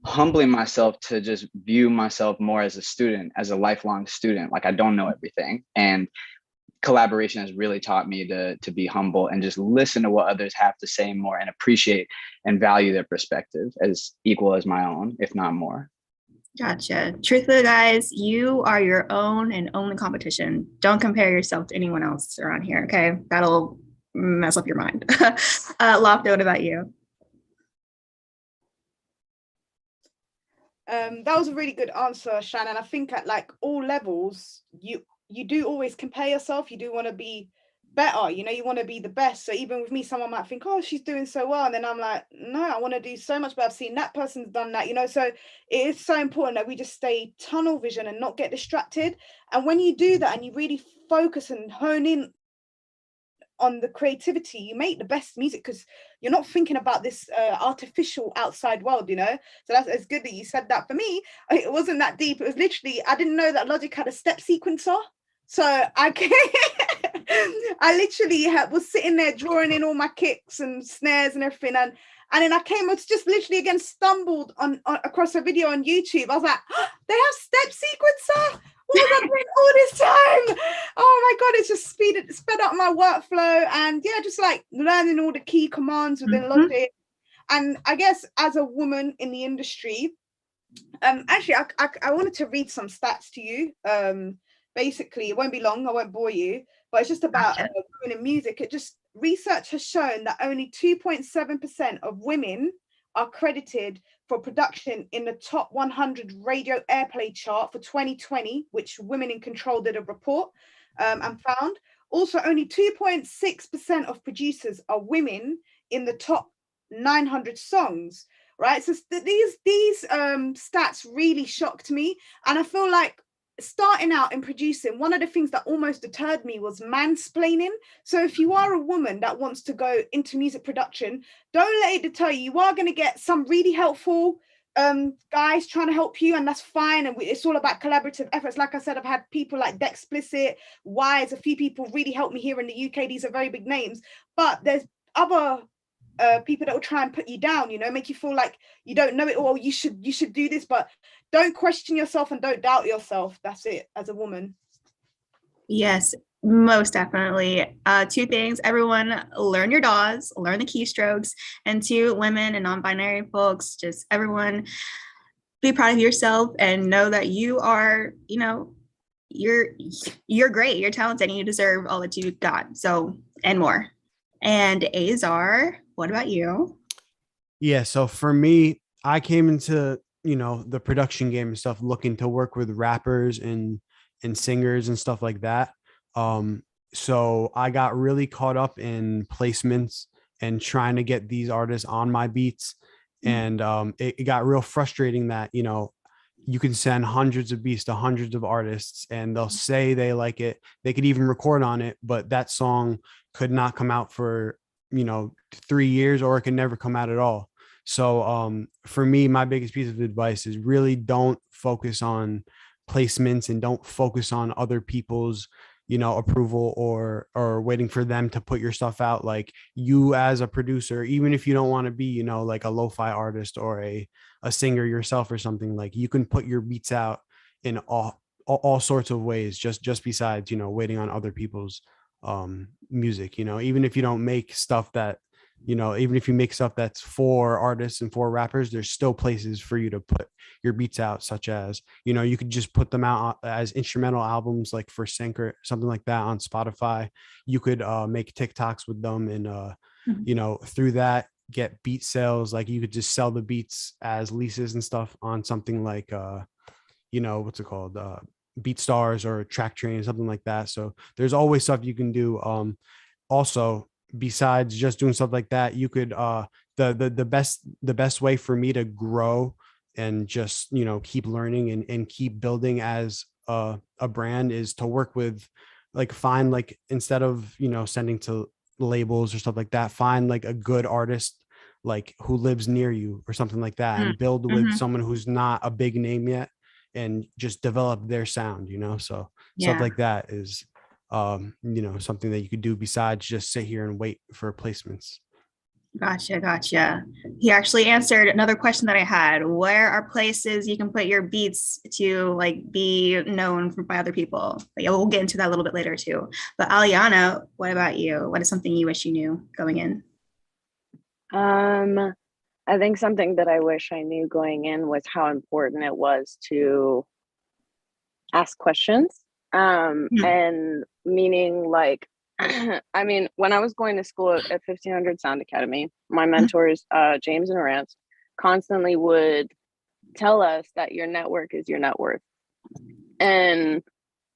humbling myself to just view myself more as a student, as a lifelong student. Like I don't know everything, and collaboration has really taught me to be humble and just listen to what others have to say more, and appreciate and value their perspective as equal as my own, if not more. Gotcha. Truthfully, guys, you are your own and only competition. Don't compare yourself to anyone else around here, okay? That'll mess up your mind. Laughta, what about you? That was a really good answer, Shannon. I think at like all levels, you do always compare yourself. You do want to be better, you want to be the best. So even with me, someone might think, oh, she's doing so well, and then I'm like, no, I want to do so much better. I've seen that person's done that, so it is so important that we just stay tunnel vision and not get distracted. And when you do that and you really focus and hone in on the creativity, you make the best music, because you're not thinking about this artificial outside world, so it's good that you said that. For me, it wasn't that deep. It was literally, I didn't know that Logic had a step sequencer, so I literally was sitting there drawing in all my kicks and snares and everything, and then I was just literally again stumbled on across a video on YouTube. I was like, oh, they have step sequencer. What was I doing all this time? Oh my god, it's just sped up my workflow, and yeah, just like learning all the key commands within Logic. And I guess as a woman in the industry, actually I wanted to read some stats to you. Basically, it won't be long, I won't bore you, but it's just about women in music. Research has shown that only 2.7% of women are credited for production in the top 100 radio airplay chart for 2020, which Women in Control did a report and found. Also, only 2.6% of producers are women in the top 900 songs, right? So these stats really shocked me, and I feel like starting out in producing, one of the things that almost deterred me was mansplaining. So if you are a woman that wants to go into music production, don't let it deter you. You are going to get some really helpful guys trying to help you, and that's fine. And it's all about collaborative efforts. Like I said, I've had people like Dexplicit, Wise, a few people really helped me here in the UK. These are very big names, but there's other people that will try and put you down, you know, make you feel like you don't know it all. You should do this, but don't question yourself and don't doubt yourself. That's it, as a woman. Yes, most definitely. Two things: everyone, learn your DAWs, learn the keystrokes, and two, women and non-binary folks, just everyone, be proud of yourself and know that you are, you know, you're great, you're talented, and you deserve all that you've got. So, and more. And Azar, what about you? Yeah, so for me, I came into, you know, the production game and stuff looking to work with rappers and singers and stuff like that. So I got really caught up in placements and trying to get these artists on my beats. And it got real frustrating that, you know, you can send hundreds of beats to hundreds of artists and they'll say they like it. They could even record on it, but that song could not come out for, you know, 3 years, or it can never come out at all. So for me, my biggest piece of advice is really don't focus on placements and don't focus on other people's, you know, approval or waiting for them to put your stuff out. Like, you as a producer, even if you don't want to be, you know, like a lo-fi artist or a singer yourself or something, like, you can put your beats out in all sorts of ways, just besides, you know, waiting on other people's music. You know, even if you don't make stuff that, you know, even if you make stuff that's for artists and for rappers, there's still places for you to put your beats out, such as, you know, you could just put them out as instrumental albums, like for sync or something like that on Spotify. You could make TikToks with them and you know, through that get beat sales. Like, you could just sell the beats as leases and stuff on something like you know, what's it called, BeatStars or Track Train, something like that. So there's always stuff you can do. Also, besides just doing stuff like that, you could the best way for me to grow and just, you know, keep learning and keep building as a brand is to work with, like, find, like, instead of, you know, sending to labels or stuff like that, find like a good artist, like, who lives near you or something like that, and build with someone who's not a big name yet and just develop their sound, you know. So stuff like that is you know, something that you could do besides just sit here and wait for placements. Gotcha. He actually answered another question that I had. Where are places you can put your beats to, like, be known by other people? But yeah, we'll get into that a little bit later too. But Alianna, what about you? What is something you wish you knew going in? I think something that I wish I knew going in was how important it was to ask questions. And meaning, like, I mean, when I was going to school at 1500 Sound Academy, my mentors, James and Rance, constantly would tell us that your network is your net worth. And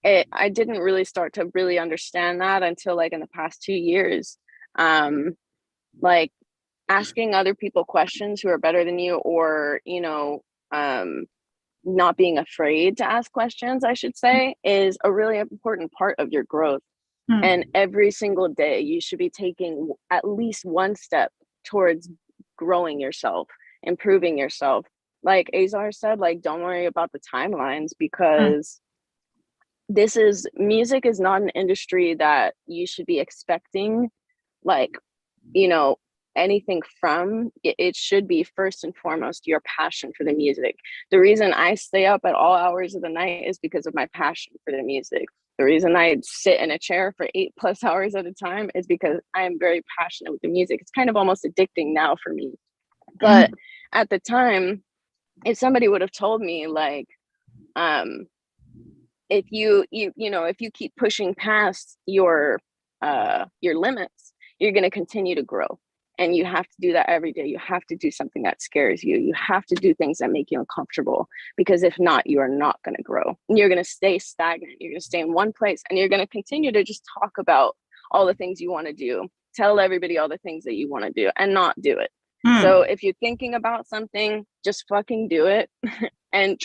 I didn't really start to really understand that until, like, in the past 2 years. Like, asking other people questions who are better than you, or, you know, not being afraid to ask questions, I should say, is a really important part of your growth. And every single day you should be taking at least one step towards growing yourself, improving yourself. Like Azar said, like, don't worry about the timelines, because music is not an industry that you should be expecting, like, you know, anything from. It should be first and foremost your passion for the music. The reason I stay up at all hours of the night is because of my passion for the music. The reason I sit in a chair for 8+ hours at a time is because I am very passionate with the music. It's kind of almost addicting now for me. But at the time, if somebody would have told me, like, if you know, if you keep pushing past your limits, you're going to continue to grow. And you have to do that every day. You have to do something that scares you. You have to do things that make you uncomfortable, because if not, you are not going to grow. And you're going to stay stagnant. You're going to stay in one place, and you're going to continue to just talk about all the things you want to do, tell everybody all the things that you want to do, and not do it. So if you're thinking about something, just fucking do it and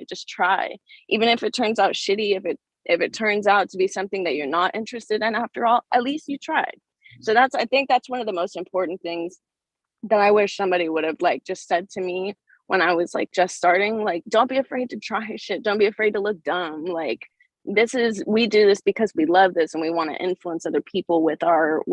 just try. Even if it turns out shitty, if it turns out to be something that you're not interested in after all, at least you tried. So I think that's one of the most important things that I wish somebody would have like just said to me when I was like just starting. Like, don't be afraid to try shit. Don't be afraid to look dumb. Like, we do this because we love this and we want to influence other people with our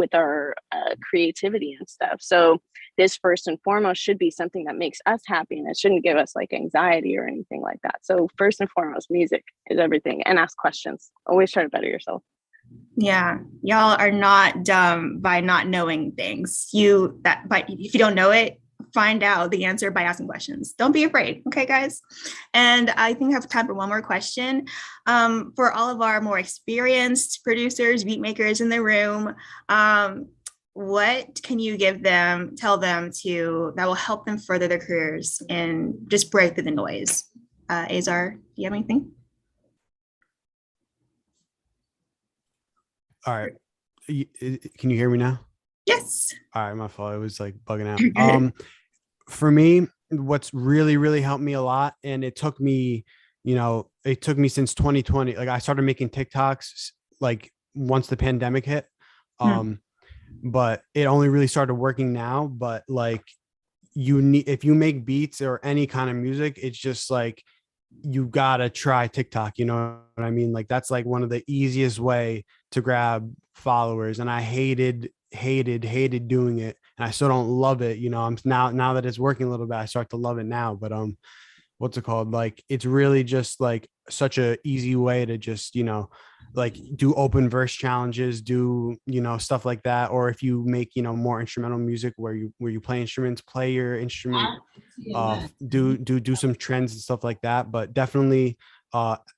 creativity and stuff. So this first and foremost should be something that makes us happy, and it shouldn't give us like anxiety or anything like that. So first and foremost, music is everything, and ask questions. Always try to better yourself. Yeah, y'all are not dumb by not knowing things. But if you don't know it, find out the answer by asking questions. Don't be afraid. Okay, guys. And I think I have time for one more question. For all of our more experienced producers, beatmakers in the room, what can you tell them that will help them further their careers and just break through the noise? Azar, do you have anything? All right. Can you hear me now? Yes. All right, my fault. It was like bugging out. For me, what's really, really helped me a lot, and it took me since 2020. Like, I started making TikToks like once the pandemic hit. But it only really started working now. But like, if you make beats or any kind of music, it's just like, you gotta try TikTok. You know what I mean? Like, that's like one of the easiest way to grab followers. And I hated doing it, and I still don't love it. You know, I'm now that it's working a little bit, I start to love it now. But what's it called? Like, it's really just like such a easy way to just, you know, like do open verse challenges, do, you know, stuff like that. Or if you make, you know, more instrumental music where you play instruments, play your instrument, do some trends and stuff like that. But definitely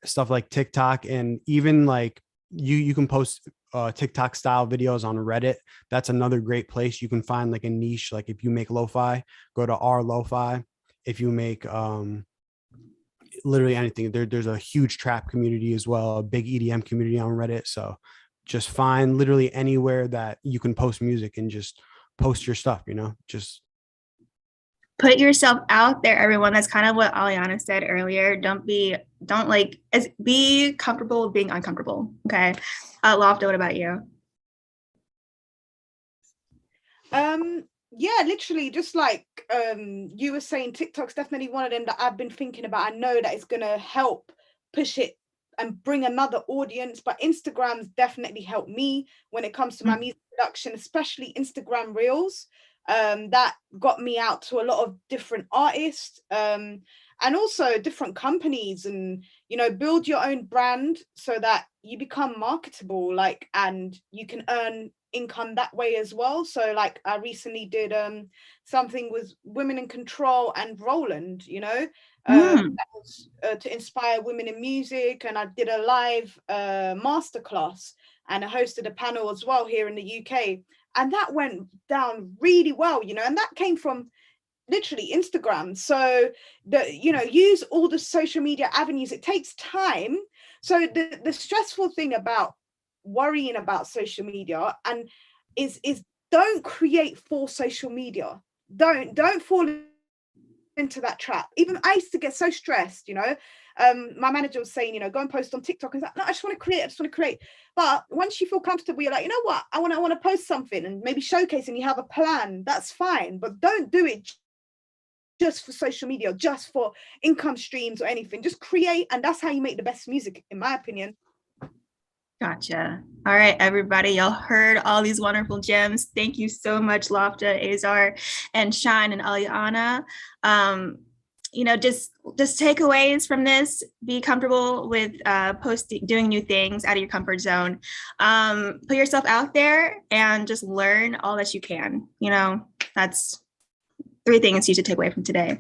stuff like TikTok, and even like you can post TikTok style videos on Reddit. That's another great place. You can find like a niche. Like, if you make lo-fi, go to our lo-fi. If you make literally anything, there's a huge trap community as well, a big EDM community on Reddit. So just find literally anywhere that you can post music and just post your stuff, you know, just put yourself out there, everyone. That's kind of what Alianna said earlier. Be comfortable with being uncomfortable. Okay. Laughta, what about you? Yeah, literally, just like you were saying, TikTok's definitely one of them that I've been thinking about. I know that it's gonna help push it and bring another audience, but Instagram's definitely helped me when it comes to my music production, especially Instagram Reels. That got me out to a lot of different artists, and also different companies, and, you know, build your own brand so that you become marketable, like, and you can earn income that way as well. So like, I recently did something with Women in Control and Roland, you know, that was to inspire women in music, and I did a live masterclass, and I hosted a panel as well here in the UK, and that went down really well, you know, and that came from literally Instagram. So use all the social media avenues. It takes time. So the stressful thing about worrying about social media and is don't create for social media. Don't fall into that trap. Even I used to get so stressed, you know. My manager was saying, you know, go and post on TikTok. And like, no, I just want to create. But once you feel comfortable, you're like, you know what, I want to post something and maybe showcase, and you have a plan. That's fine, but don't do it just for social media, just for income streams or anything. Just create, and that's how you make the best music, in my opinion. Gotcha. All right, everybody, y'all heard all these wonderful gems. Thank you so much, Laughta, Azar, and Shine, and Alianna. You know, just takeaways from this: be comfortable with doing new things out of your comfort zone. Put yourself out there and just learn all that you can. You know, that's 3 things you should take away from today.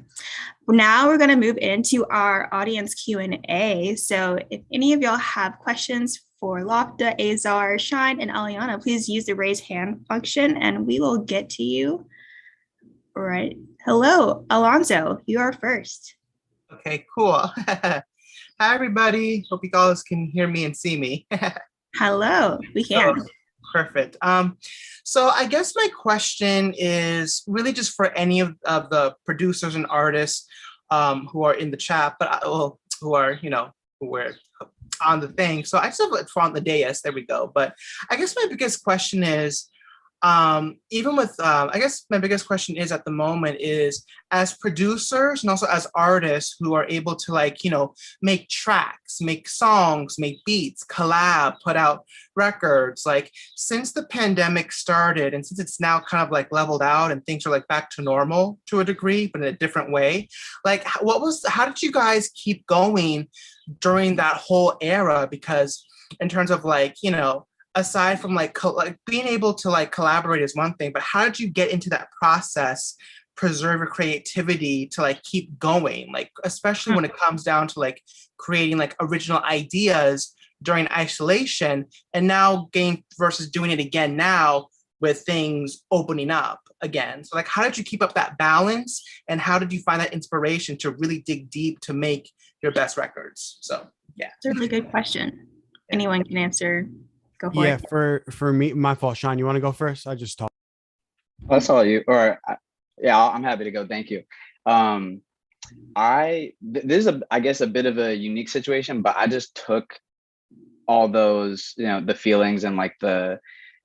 Now we're going to move into our audience Q&A. So if any of y'all have questions for Laughta, Azar, Shine, and Alianna, please use the raise hand function and we will get to you. All right. Hello, Alonso, you are first. Okay, cool. Hi, everybody. Hope you guys can hear me and see me. Hello, we can. So, perfect. So I guess my question is really just for any of the producers and artists. who are in the chat, but who are, who were on the thing. So I just have on the dais, there we go. But I guess my biggest question is, even with, I guess my biggest question is at the moment is, as producers and also as artists who are able to make tracks, make songs, make beats, collab, put out records, since the pandemic started and since it's now kind of leveled out and things are back to normal to a degree, but in a different way, how did you guys keep going during that whole era? Because in terms of aside from being able to collaborate is one thing, but how did you get into that process, preserve your creativity to keep going, especially when it comes down to creating original ideas during isolation, and now game versus doing it again now with things opening up again? So how did you keep up that balance, and how did you find that inspiration to really dig deep to make your best records? So yeah, it's a really good question. Anyone can answer. Go for yeah, it. for me, my fault. Sean, you want to go first? I just talked. That's all you. Or yeah, I'm happy to go. Thank you. This is I guess a bit of a unique situation, but I just took all those, the feelings and the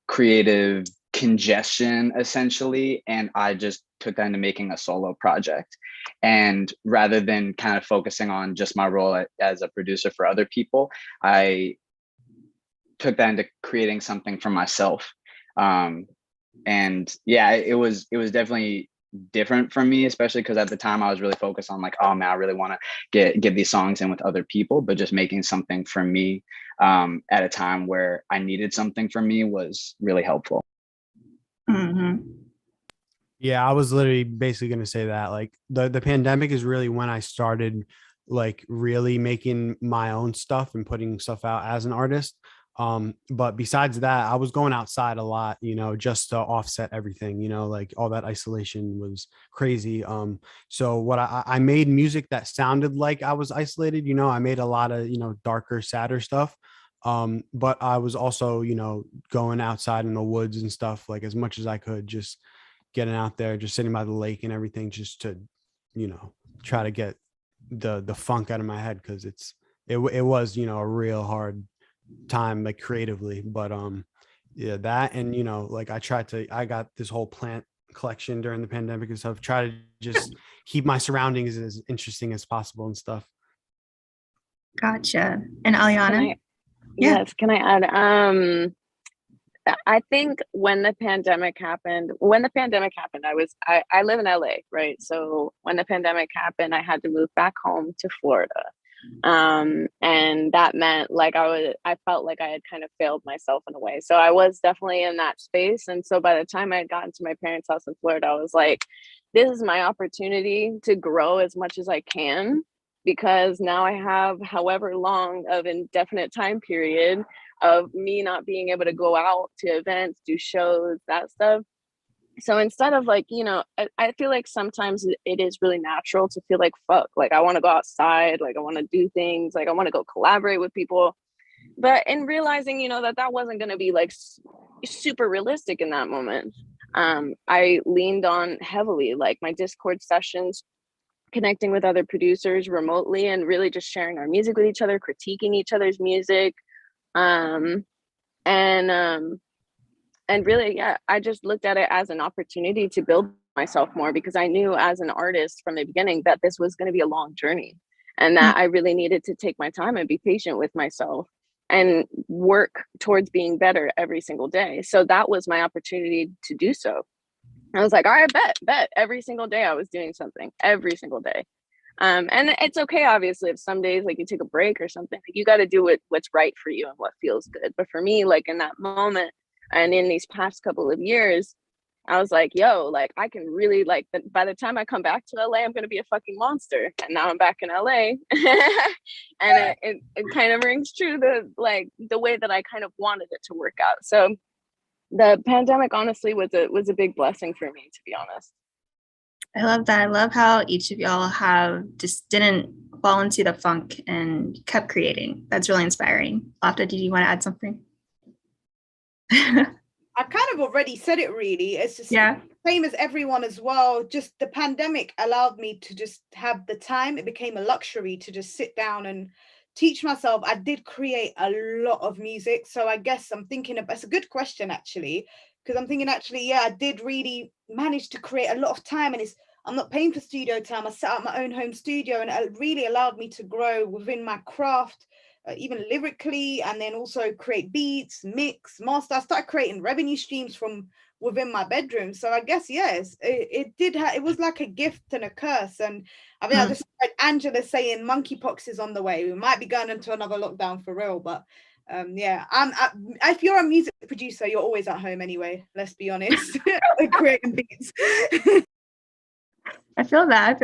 creative congestion essentially, and I just took that into making a solo project. And rather than kind of focusing on just my role as a producer for other people, I took that into creating something for myself. And yeah, it was definitely different for me, especially because at the time I was really focused on oh man, I really want to get these songs in with other people, but just making something for me at a time where I needed something for me was really helpful. Mm-hmm. Yeah, I was literally basically going to say that the pandemic is really when I started really making my own stuff and putting stuff out as an artist. But besides that, I was going outside a lot, just to offset everything, all that isolation was crazy. So what I made music that sounded like I was isolated, I made a lot of, darker, sadder stuff. But I was also, going outside in the woods and stuff, as much as I could, just getting out there, just sitting by the lake and everything, just to, try to get the funk out of my head. Cause it was, a real hard time creatively, but yeah, that, and I got this whole plant collection during the pandemic and stuff, try to just keep my surroundings as interesting as possible and stuff. Gotcha. And Alianna? Yes, can I add? I think when the pandemic happened, I live in LA, right? So when the pandemic happened, I had to move back home to Florida. And that meant I felt like I had kind of failed myself in a way. So I was definitely in that space. And so by the time I had gotten to my parents' house in Florida, I was like, this is my opportunity to grow as much as I can, because now I have however long of indefinite time period of me not being able to go out to events, do shows, that stuff. So instead of I feel like sometimes it is really natural to feel fuck, I want to go outside, I want to do things, I want to go collaborate with people. But in realizing, that wasn't going to be super realistic in that moment, I leaned on heavily, my Discord sessions, connecting with other producers remotely and really just sharing our music with each other, critiquing each other's music. And really, yeah, I just looked at it as an opportunity to build myself more, because I knew as an artist from the beginning that this was going to be a long journey, and that I really needed to take my time and be patient with myself and work towards being better every single day. So that was my opportunity to do so. I was like, all right, bet. Every single day I was doing something, every single day. And it's okay, obviously, if some days you take a break or something, you got to do what's right for you and what feels good. But for me, in that moment, and in these past couple of years, I was like, yo, I can really by the time I come back to LA, I'm going to be a fucking monster. And now I'm back in LA. And it kind of rings true to the way that I kind of wanted it to work out. So the pandemic honestly was a big blessing for me, to be honest. I love that. I love how each of y'all didn't fall into the funk and kept creating. That's really inspiring. Laughta, did you want to add something? I kind of already said it really. It's just same as everyone as well. Just the pandemic allowed me to just have the time. It became a luxury to just sit down and teach myself. I did create a lot of music. So I guess I'm thinking it's a good question actually, because I'm thinking actually, I did really manage to create a lot of time, and I'm not paying for studio time. I set up my own home studio, and it really allowed me to grow within my craft. Even lyrically, and then also create beats, mix, master. I started creating revenue streams from within my bedroom. So I guess, yes, it was like a gift and a curse. And I mean, I just heard Angela saying monkeypox is on the way. We might be going into another lockdown for real, but if you're a music producer, you're always at home anyway, let's be honest. Creating beats. I feel that.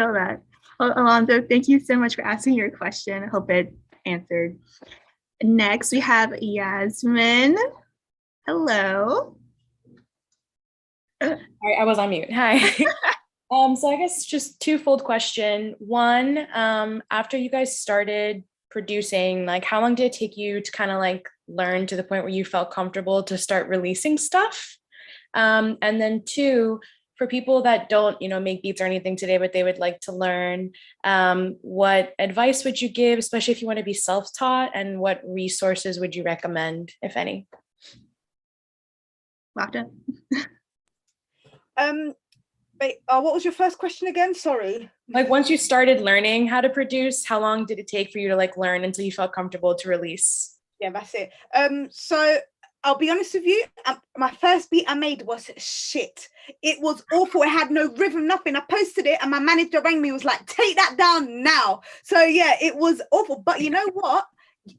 Well, Alonso, thank you so much for asking your question. I hope it answered. Next, we have Yasmin. Hello. I was on mute. Hi. So I guess just twofold question. One, after you guys started producing, like how long did it take you to kind of like learn to the point where you felt comfortable to start releasing stuff? And then two, for people that don't, make beats or anything today, but they would like to learn, what advice would you give, especially if you want to be self-taught, and what resources would you recommend, if any? Laughta. What was your first question again? Sorry. Like once you started learning how to produce, how long did it take for you to like learn until you felt comfortable to release? Yeah, that's it. So I'll be honest with you, my first beat I made was shit. It was awful. It had no rhythm, nothing. I posted it and my manager rang me, was like, take that down now. So yeah, it was awful. But you know what?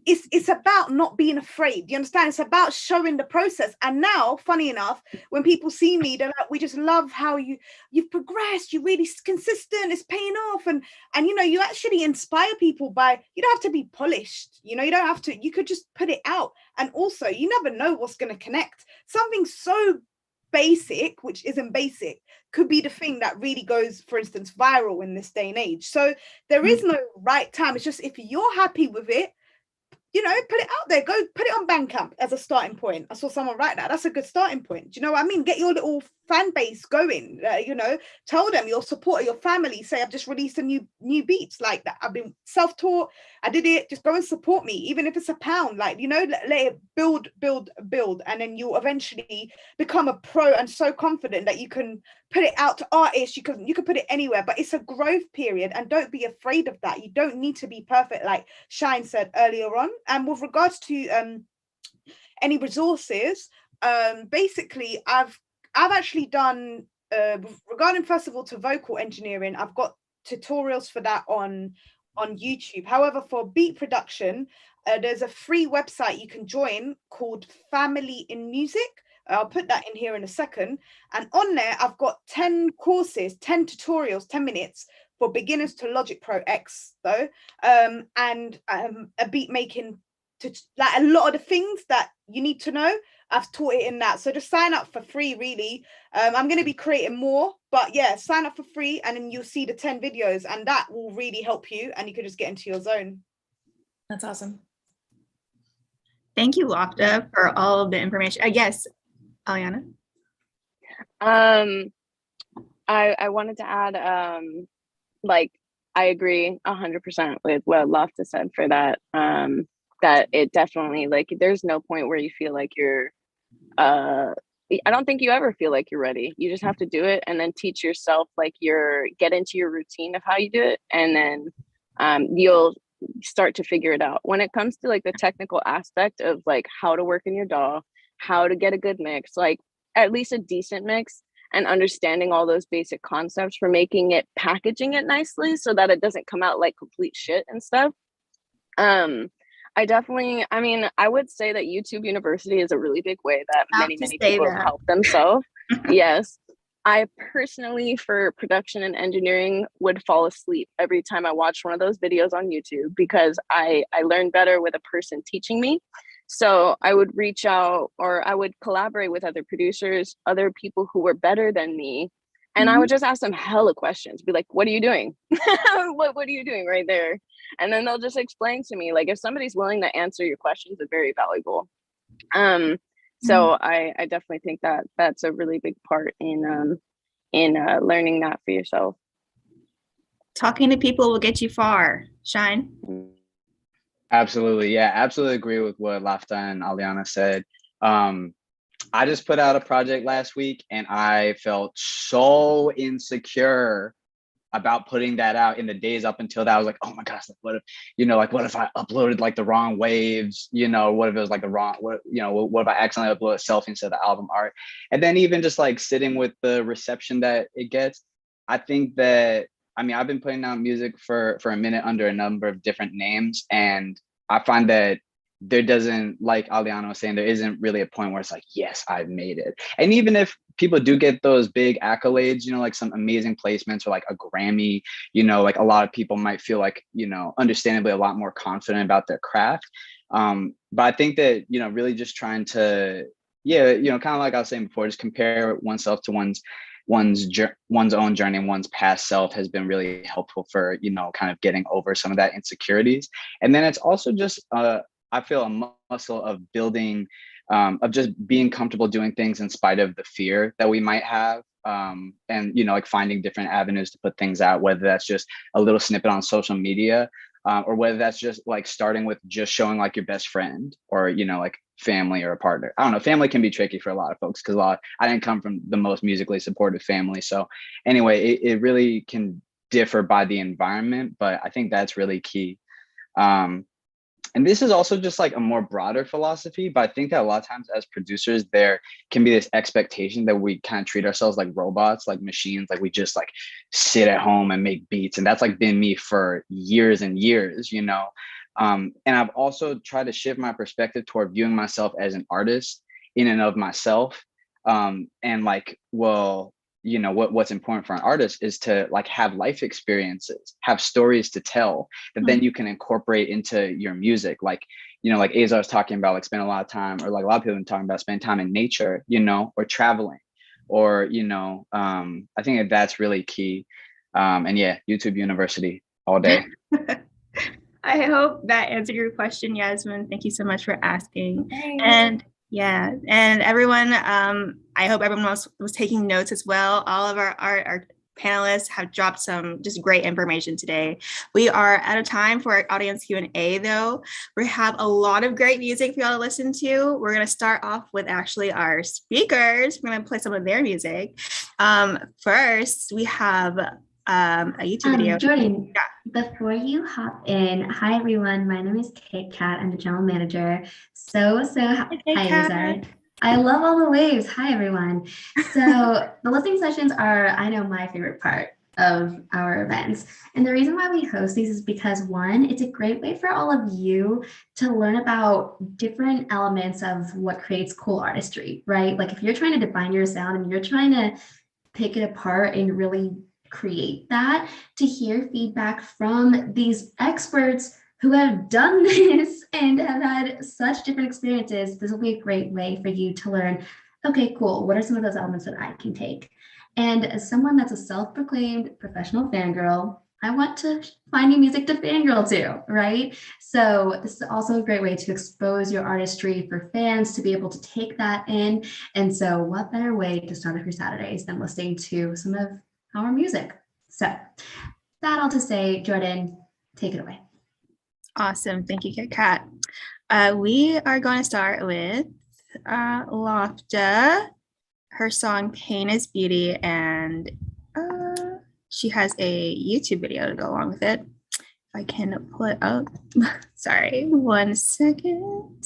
It's about not being afraid. You understand? It's about showing the process. And now, funny enough, when people see me, they're like, we just love how you've progressed. You're really consistent. It's paying off. And you actually inspire people by, you don't have to be polished. You don't have to, you could just put it out. And also, you never know what's going to connect. Something so basic, which isn't basic, could be the thing that really goes, for instance, viral in this day and age. So there is no right time. It's just, if you're happy with it, put it out there. Go put it on Bandcamp as a starting point. I saw someone write that. That's a good starting point. Do you know what I mean? Get your little fan base going. Tell them, your support, your family. Say, I've just released a new beats like that. I've been self-taught. I did it. Just go and support me, even if it's £1. Like, let it build, and then you'll eventually become a pro and so confident that you can put it out to artists. You can put it anywhere, but it's a growth period, and don't be afraid of that. You don't need to be perfect, like Shine said earlier on. And with regards to any resources, basically I've actually done regarding first of all to vocal engineering, I've got tutorials for that on YouTube. However, for beat production, there's a free website you can join called Family in Music. I'll put that in here in a second. And on there, I've got 10 courses, 10 tutorials, 10 minutes for beginners to Logic Pro X, though, and a beat making, like a lot of the things that you need to know, I've taught it in that. So just sign up for free, really. I'm going to be creating more, but yeah, sign up for free, and then you'll see the 10 videos, and that will really help you, and you can just get into your zone. That's awesome. Thank you, Laughta, for all of the information. Yes, Alianna. I wanted to add, I agree 100% with what Laughta said for that. That it definitely, there's no point where you feel like you're, I don't think you ever feel like you're ready. You just have to do it, and then teach yourself, get into your routine of how you do it, and then you'll start to figure it out. When it comes to the technical aspect of how to work in your DAW, how to get a good mix, at least a decent mix, and understanding all those basic concepts for packaging it nicely so that it doesn't come out like complete shit and stuff. I would say that YouTube University is a really big way that many people have helped themselves. Yes. I personally, for production and engineering, would fall asleep every time I watched one of those videos on YouTube, because I learned better with a person teaching me. So I would reach out, or I would collaborate with other producers, other people who were better than me. And I would just ask them hella questions, be like, what are you doing? what are you doing right there? And then they'll just explain to me, if somebody's willing to answer your questions, it's very valuable. So I definitely think that that's a really big part in learning that for yourself. Talking to people will get you far. Shine. Absolutely. Yeah, absolutely agree with what Laughta and Alianna said. I just put out a project last week and I felt so insecure about putting that out in the days up until that. I was like, oh my gosh, like what if, what if I uploaded like the wrong waves, what if it was like the wrong, what if I accidentally upload a selfie instead of the album art? And then even just like sitting with the reception that it gets, I think that, I've been putting out music for a minute under a number of different names. And I find that there doesn't, like Alianna was saying, there isn't really a point where it's like, yes, I've made it. And even if people do get those big accolades, like some amazing placements or like a Grammy, like a lot of people might feel like, understandably a lot more confident about their craft. But I think that, really just trying to, kind of like I was saying before, just compare oneself to one's own journey and one's past self has been really helpful for, kind of getting over some of that insecurities. And then it's also just, I feel a muscle of building, of just being comfortable doing things in spite of the fear that we might have. And, like finding different avenues to put things out, whether that's just a little snippet on social media, or whether that's just like starting with just showing like your best friend or, like family or a partner. I don't know. Family can be tricky for a lot of folks because I didn't come from the most musically supportive family. So anyway, it really can differ by the environment, but I think that's really key. And this is also just like a more broader philosophy, but I think that a lot of times as producers, there can be this expectation that we kind of treat ourselves like robots, like machines, like we just like sit at home and make beats. And that's like been me for years and years, and I've also tried to shift my perspective toward viewing myself as an artist in and of myself. And like, well, what's important for an artist is to like have life experiences, have stories to tell that then you can incorporate into your music. Like, like Azar was talking about, like spend a lot of time, or like a lot of people have been talking about spending time in nature, or traveling, or, I think that's really key. And yeah, YouTube University all day. I hope that answered your question, Yasmin. Thank you so much for asking. Thanks. And yeah, and everyone, I hope everyone was taking notes as well. All of our panelists have dropped some just great information today. We are out of time for our audience Q&A though. We have a lot of great music for y'all to listen to. We're gonna start off with actually our speakers. We're gonna play some of their music. First, we have a YouTube video. Jordan, before you hop in, hi everyone, my name is Kit Kat. I'm the general manager. Hi Azar. I love all the waves. Hi everyone. So the listening sessions are, I know, my favorite part of our events. And the reason why we host these is because one, it's a great way for all of you to learn about different elements of what creates cool artistry, right? Like if you're trying to define your sound and you're trying to pick it apart and really create that, to hear feedback from these experts who have done this and have had such different experiences, this will be a great way for you to learn, okay, cool, what are some of those elements that I can take? And as someone that's a self-proclaimed professional fangirl, I want to find new music to fangirl to, right? So this is also a great way to expose your artistry for fans to be able to take that in. And so what better way to start off your Saturdays than listening to some of our music? So that all to say, Jordan, take it away. Awesome. Thank you, Kit Kat. We are going to start with Laughta, her song Pain is Beauty, and she has a YouTube video to go along with it. If I can pull it up. Sorry, 1 second.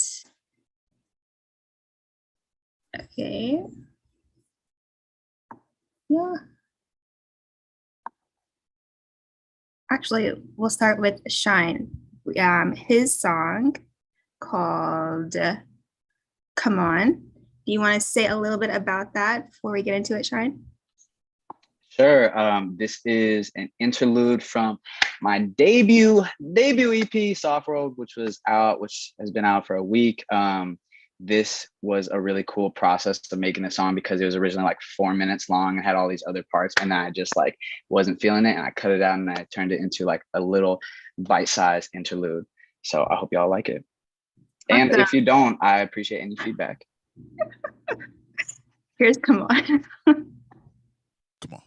Okay. Yeah. Actually, we'll start with Shine. His song called Cmon. Do you want to say a little bit about that before we get into it, Shine? Sure. This is an interlude from my debut EP, Soft World, which has been out for a week. This was a really cool process of making the song because it was originally like 4 minutes long and had all these other parts, and I just like wasn't feeling it, and I cut it out and I turned it into like a little bite-sized interlude. So I hope y'all like it. And if you don't, I appreciate any feedback. Here's Come On. Come on.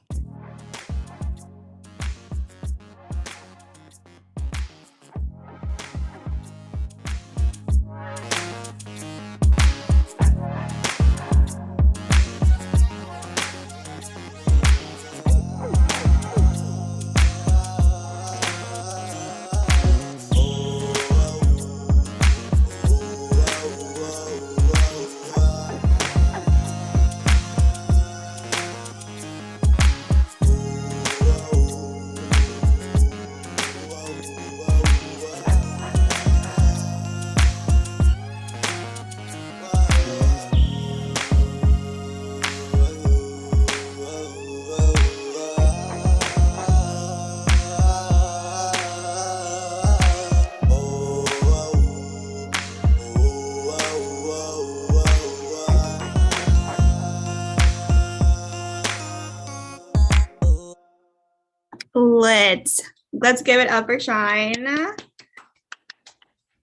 Let's give it up for Shine.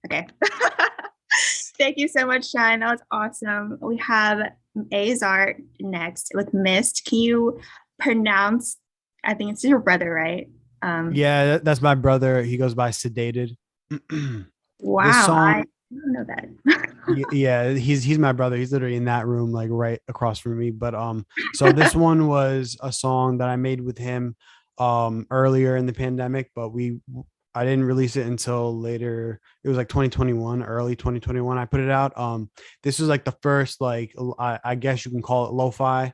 Okay. Thank you so much, Shine. That was awesome. We have Azar next with Mist. Can you pronounce, I think it's your brother, right? Yeah, that's my brother. He goes by SEDVTED. Wow. Song, I don't know that. yeah, he's my brother. He's literally in that room, like right across from me. But so this one was a song that I made with him earlier in the pandemic, but I didn't release it until later. It was like 2021, early 2021. I put it out. This was like the first, like, I guess you can call it lo-fi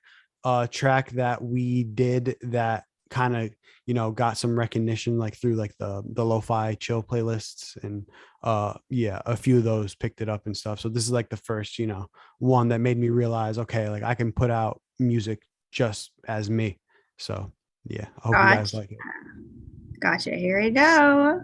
track that we did that kind of, you know, got some recognition like through like the lo-fi chill playlists, and yeah, a few of those picked it up and stuff. So this is like the first, you know, one that made me realize, okay, like I can put out music just as me. So yeah, I hope you guys like it. Gotcha. Here we go.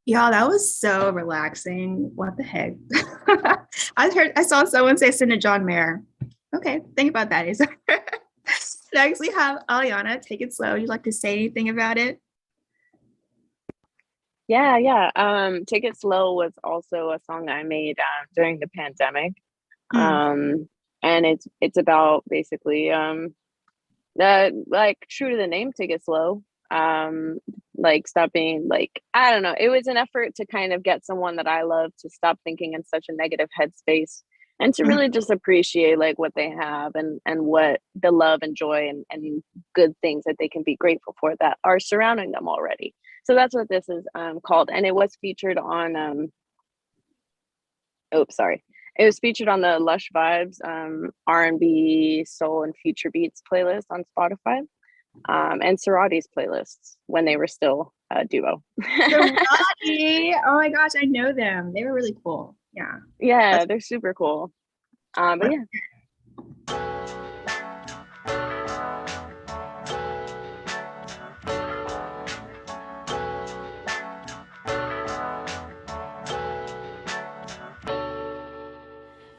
Y'all, that was so relaxing. What the heck? I saw someone say send to John Mayer. Okay, think about that, Azar. Next, we have Alianna. Take It Slow. Would you like to say anything about it? Yeah. Take It Slow was also a song I made during the pandemic. And it's about basically like true to the name, take it slow. Like stop being like, I don't know. It was an effort to kind of get someone that I love to stop thinking in such a negative headspace and to really just appreciate like what they have and what the love and joy and good things that they can be grateful for that are surrounding them already. So that's what this is called. And it was featured on it was featured on the Lush Vibes R&B, soul, and future beats playlist on Spotify, and Sorority's playlists when they were still a duo. Sorority! Oh my gosh, I know them. They were really cool. Yeah. Yeah, they're super cool. But yeah.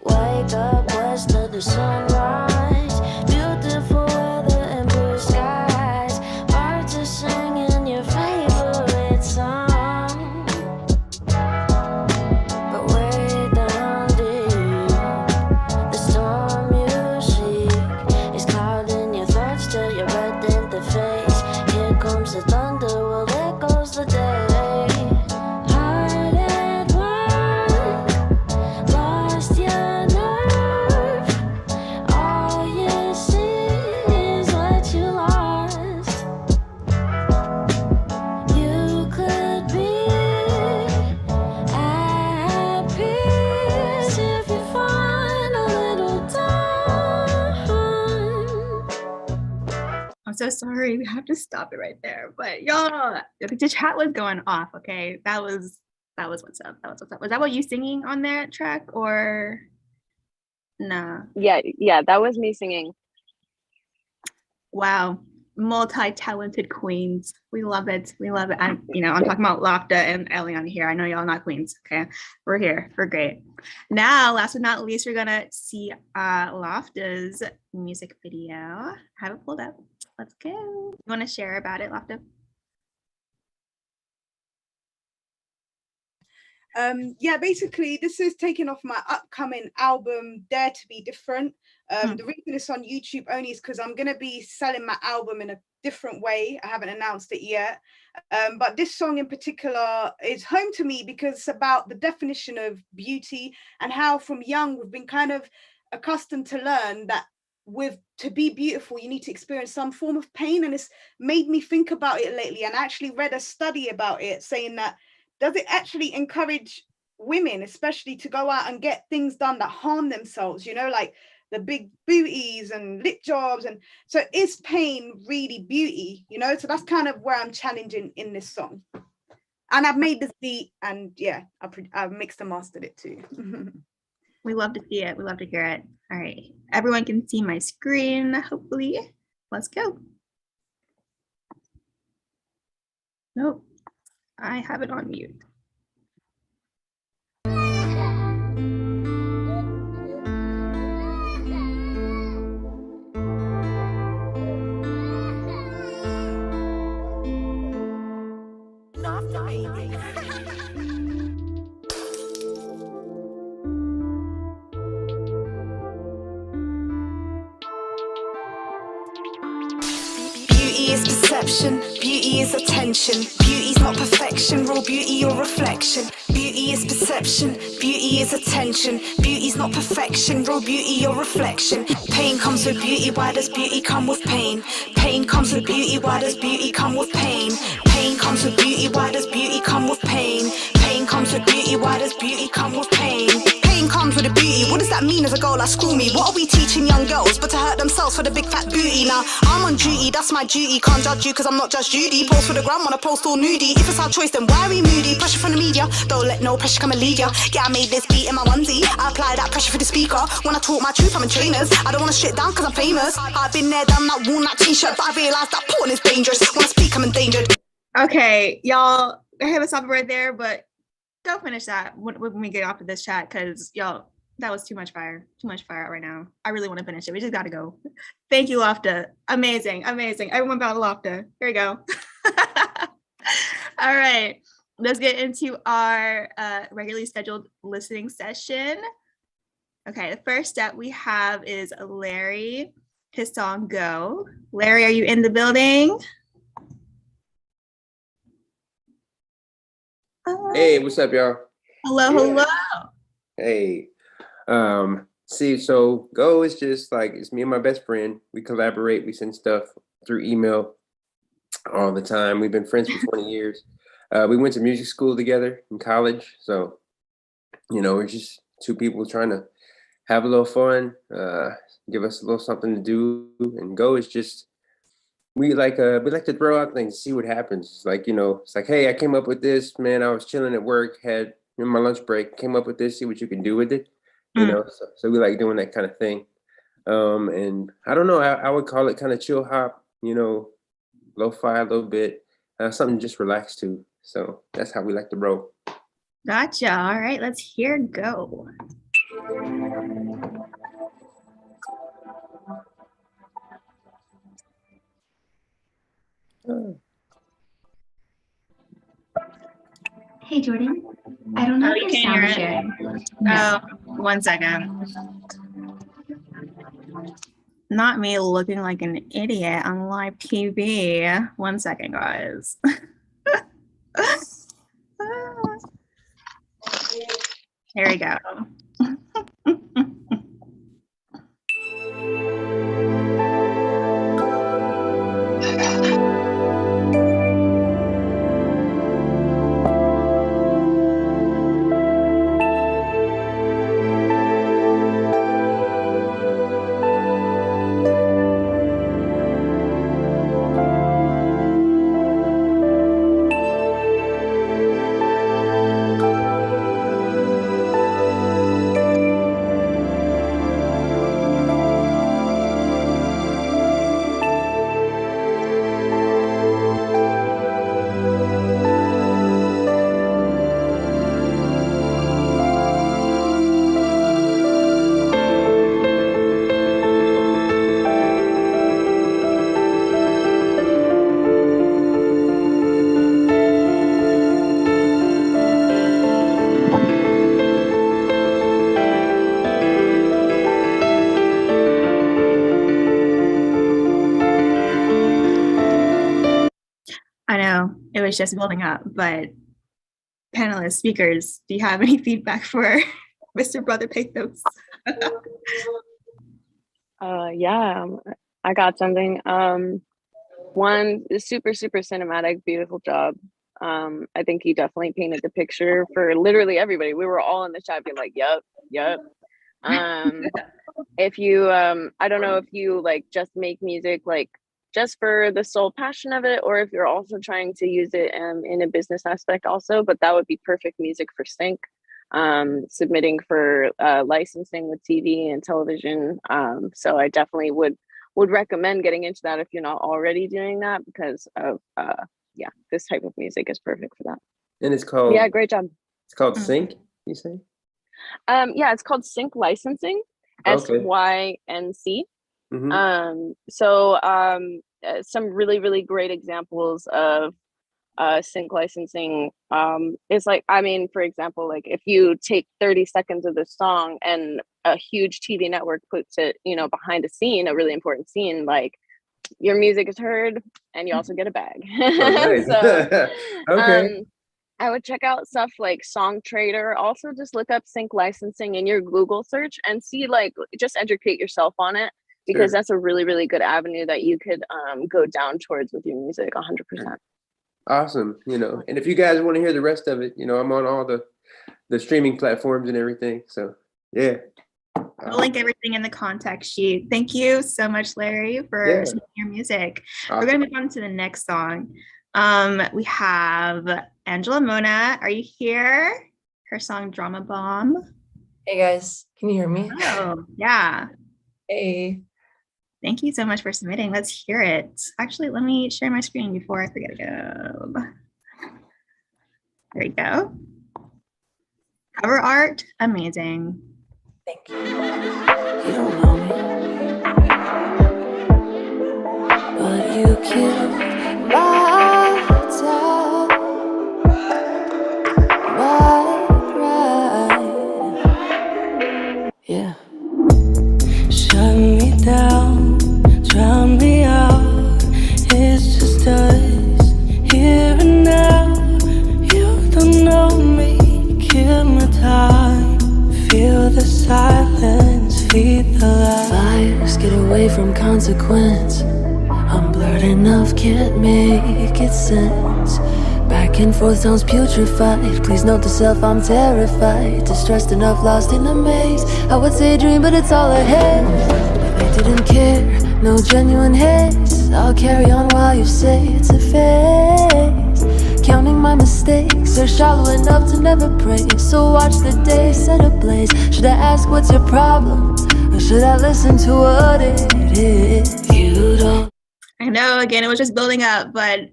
Wake up west of the sunrise, beautiful weather and blue skies, birds are singing your favorite song. But way down deep, the storm so sorry. We have to stop it right there. But y'all, the chat was going off. Okay, that was what's up. That was what's up. Was that what you singing on that track or nah? Yeah, that was me singing. Wow, multi-talented queens. We love it. We love it. I'm talking about Laughta and Alianna here. I know y'all not queens. Okay, we're here. We're great. Now, last but not least, we're gonna see Laughta's music video. I have it pulled up. Let's go. You want to share about it, Laughta? Yeah, basically this is taken off my upcoming album Dare to Be Different. The reason it's on YouTube only is because I'm going to be selling my album in a different way. I haven't announced it yet, but this song in particular is home to me because it's about the definition of beauty and how from young we've been kind of accustomed to learn that to be beautiful you need to experience some form of pain, and it's made me think about it lately, and I actually read a study about it saying that does it actually encourage women especially to go out and get things done that harm themselves, like the big booties and lip jobs, and so is pain really beauty, so that's kind of where I'm challenging in this song. And I've made this beat, and yeah, I've mixed and mastered it too. We love to see it. We love to hear it. All right, everyone can see my screen, hopefully. Let's go. Nope, I have it on mute. Beauty is perception, beauty is attention. Beauty's not perfection, raw beauty or reflection. Beauty is perception, beauty is attention. Beauty's not perfection, raw beauty or reflection. Pain comes with beauty, why does beauty come with pain? Pain comes with beauty, why does beauty come with pain? Pain comes with beauty, why does beauty come with pain? Pain comes with beauty, why does beauty come with pain? Pain comes with a beauty, what does that mean as a girl like school me? What are we teaching young girls but to hurt themselves for the big fat booty? Now I'm on duty, that's my duty, can't judge you cause I'm not just Judy. Post for the gram, wanna post all nudie. If it's our choice then why are we moody? Pressure from the media, don't let no pressure come and lead ya. Yeah, I made this beat in my onesie, I apply that pressure for the speaker. When I talk my truth I'm in trainers, I don't wanna shit down cause I'm famous. I've been there, done that, worn that t-shirt, but I realised that porn is dangerous. When I speak I'm endangered. Okay, y'all, I have to stop it right there, but don't finish that when we get off of this chat, because y'all, that was too much fire right now. I really want to finish it. We just got to go. Thank you, Laughta. Amazing. Everyone about Laughta. Here we go. All right, let's get into our regularly scheduled listening session. Okay, the first step we have is Larry, his song Go. Larry, are you in the building? Hey, what's up, y'all? Hello. Hey, see, so Go is just like, it's me and my best friend. We collaborate, we send stuff through email all the time. We've been friends for 20 years. We went to music school together in college. So, we're just two people trying to have a little fun, give us a little something to do. And Go is just, we like to throw out things, see what happens. It's like, it's like, hey, I came up with this, man. I was chilling at work, had in my lunch break, came up with this, see what you can do with it. So we like doing that kind of thing. And I don't know, I would call it kind of chill hop, lo-fi a little bit, something just relaxed to. So that's how we like to roll. Gotcha. All right, let's hear Go. Hey, Jordan. I don't know if you your can't sound hear it. sharing. Oh, 1 second. Not me looking like an idiot on live TV. 1 second, guys. Here we go. I know it was just building up, but panelists, speakers, do you have any feedback for Mr. Brother Pathos? Yeah, I got something. One, super cinematic, beautiful job. I think he definitely painted the picture for literally everybody. We were all in the chat being like, yep. If you I don't know if you like just make music like just for the sole passion of it, or if you're also trying to use it in a business aspect also, but that would be perfect music for sync. Submitting for licensing with TV and television. So I definitely would recommend getting into that if you're not already doing that, because of this type of music is perfect for that. And it's called, yeah, great job. It's called Sync, you say? Yeah, it's called Sync Licensing, SYNC. So some really great examples of sync licensing is like, I mean, for example, like if you take 30 seconds of the song and a huge TV network puts it, behind a scene, a really important scene, like your music is heard and you also get a bag. So okay. I would check out stuff like Song Trader. Also just look up sync licensing in your Google search and see, like, just educate yourself on it, because that's a really good avenue that you could go down towards with your music 100%. Awesome. And if you guys want to hear the rest of it, I'm on all the streaming platforms and everything. So yeah. I'll link everything in the contact sheet. Thank you so much, Larry, for submitting your music. Awesome. We're going to move on to the next song. We have Angela Mona. Are you here? Her song DramaBomb. Hey guys, can you hear me? Oh, yeah. Hey. Thank you so much for submitting. Let's hear it. Actually, let me share my screen before I forget to go. There we go. Cover art, amazing. Thank you. You don't know me, but you killed my time, my pride. Yeah. Shut me down, drown me out. It's just us here and now. You don't know me, kill my time. Feel the silence, feed the light. Fires get away from consequence. I'm blurred enough, can't make it sense. Back and forth sounds putrefied. Please note to self, I'm terrified. Distressed enough, lost in a maze. I would say a dream, but it's all ahead. But they didn't care, no genuine haze. I'll carry on while you say it's a phase. Counting my mistakes, they're shallow enough to never praise. So watch the day set ablaze. Should I ask what's your problem? Or should I listen to what it is? You don't. I know, again, it was just building up, but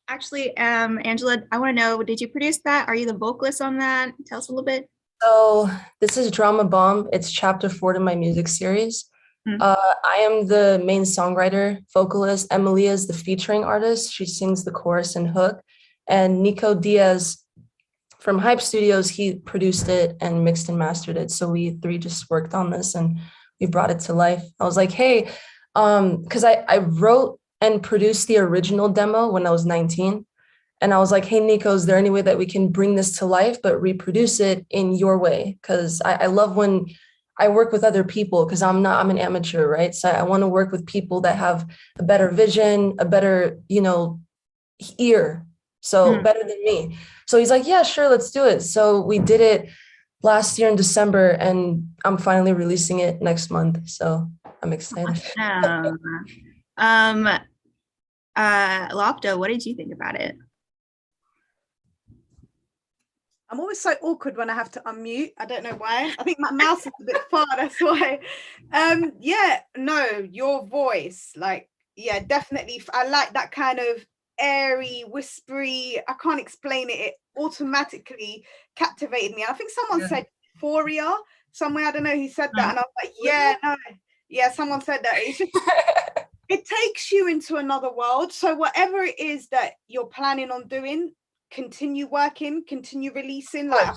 actually, Angela, I want to know, did you produce that? Are you the vocalist on that? Tell us a little bit. So this is DramaBomb. It's chapter 4 to my music series. I am the main songwriter, vocalist. Emilya is the featuring artist. She sings the chorus and hook. And Nico Diaz from Hype Studios, he produced it and mixed and mastered it. So we three just worked on this and we brought it to life. I was like, hey, because I wrote and produced the original demo when I was 19. And I was like, hey, Nico, is there any way that we can bring this to life, but reproduce it in your way? Because I love when I work with other people, because I'm an amateur, right? So I want to work with people that have a better vision, a better, ear. So better than me. So he's like, yeah, sure, let's do it. So we did it last year in December, and I'm finally releasing it next month. So I'm excited. Awesome. Laughta, what did you think about it? I'm always so awkward when I have to unmute. I don't know why. I think my mouse is a bit far, that's why. Yeah, no, your voice, like, yeah, definitely. I like that kind of airy, whispery, I can't explain it. It automatically captivated me. I think someone said euphoria somewhere. I don't know who said that. And I was like, yeah, no. Yeah, someone said that. It's just, it takes you into another world. So whatever it is that you're planning on doing, continue working, continue releasing. Like,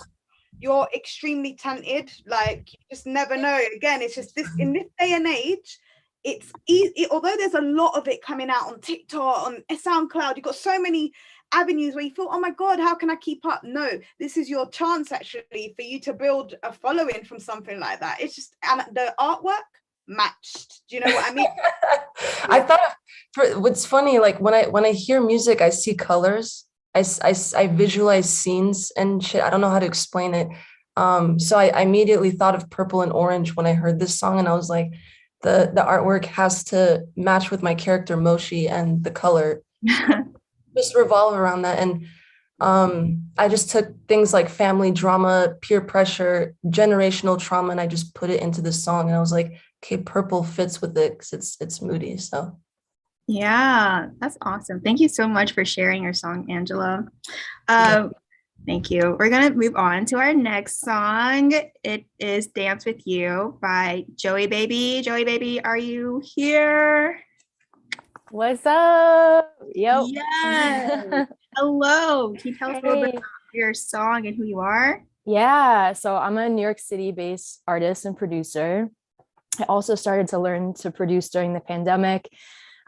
you're extremely talented. Like, you just never know. Again, it's just this, in this day and age, it's easy, although there's a lot of it coming out on TikTok, on SoundCloud, you've got so many avenues where you feel, oh my God, how can I keep up? No, this is your chance actually for you to build a following from something like that. It's just, and the artwork matched. Do you know what I mean? I thought what's funny, like when I hear music, I see colors. I visualize scenes and shit. I don't know how to explain it. So I immediately thought of purple and orange when I heard this song, and I was like, the artwork has to match with my character Moshi, and the color just revolve around that. And I just took things like family drama, peer pressure, generational trauma, and I just put it into this song. And I was like, okay, purple fits with it because it's moody. So yeah, that's awesome. Thank you so much for sharing your song, Angela. Thank you. We're going to move on to our next song. It is Dance With You by Joey Baby. Joey Baby, are you here? What's up? Yep. Yes. Hello. Can you tell us a little bit about your song and who you are? Yeah, so I'm a New York City-based artist and producer. I also started to learn to produce during the pandemic.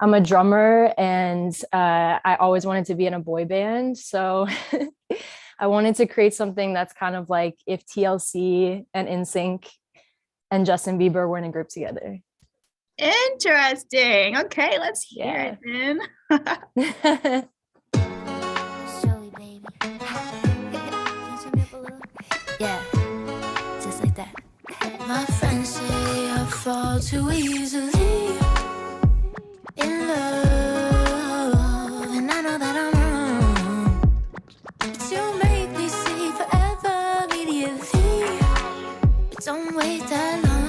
I'm a drummer, and I always wanted to be in a boy band. So I wanted to create something that's kind of like if TLC and NSYNC and Justin Bieber were in a group together. Interesting. Okay, let's hear it then. Yeah, just like that. My friends say I fall too easily in love, and I know that I'm wrong. But you make me say forever immediately. Don't wait that long.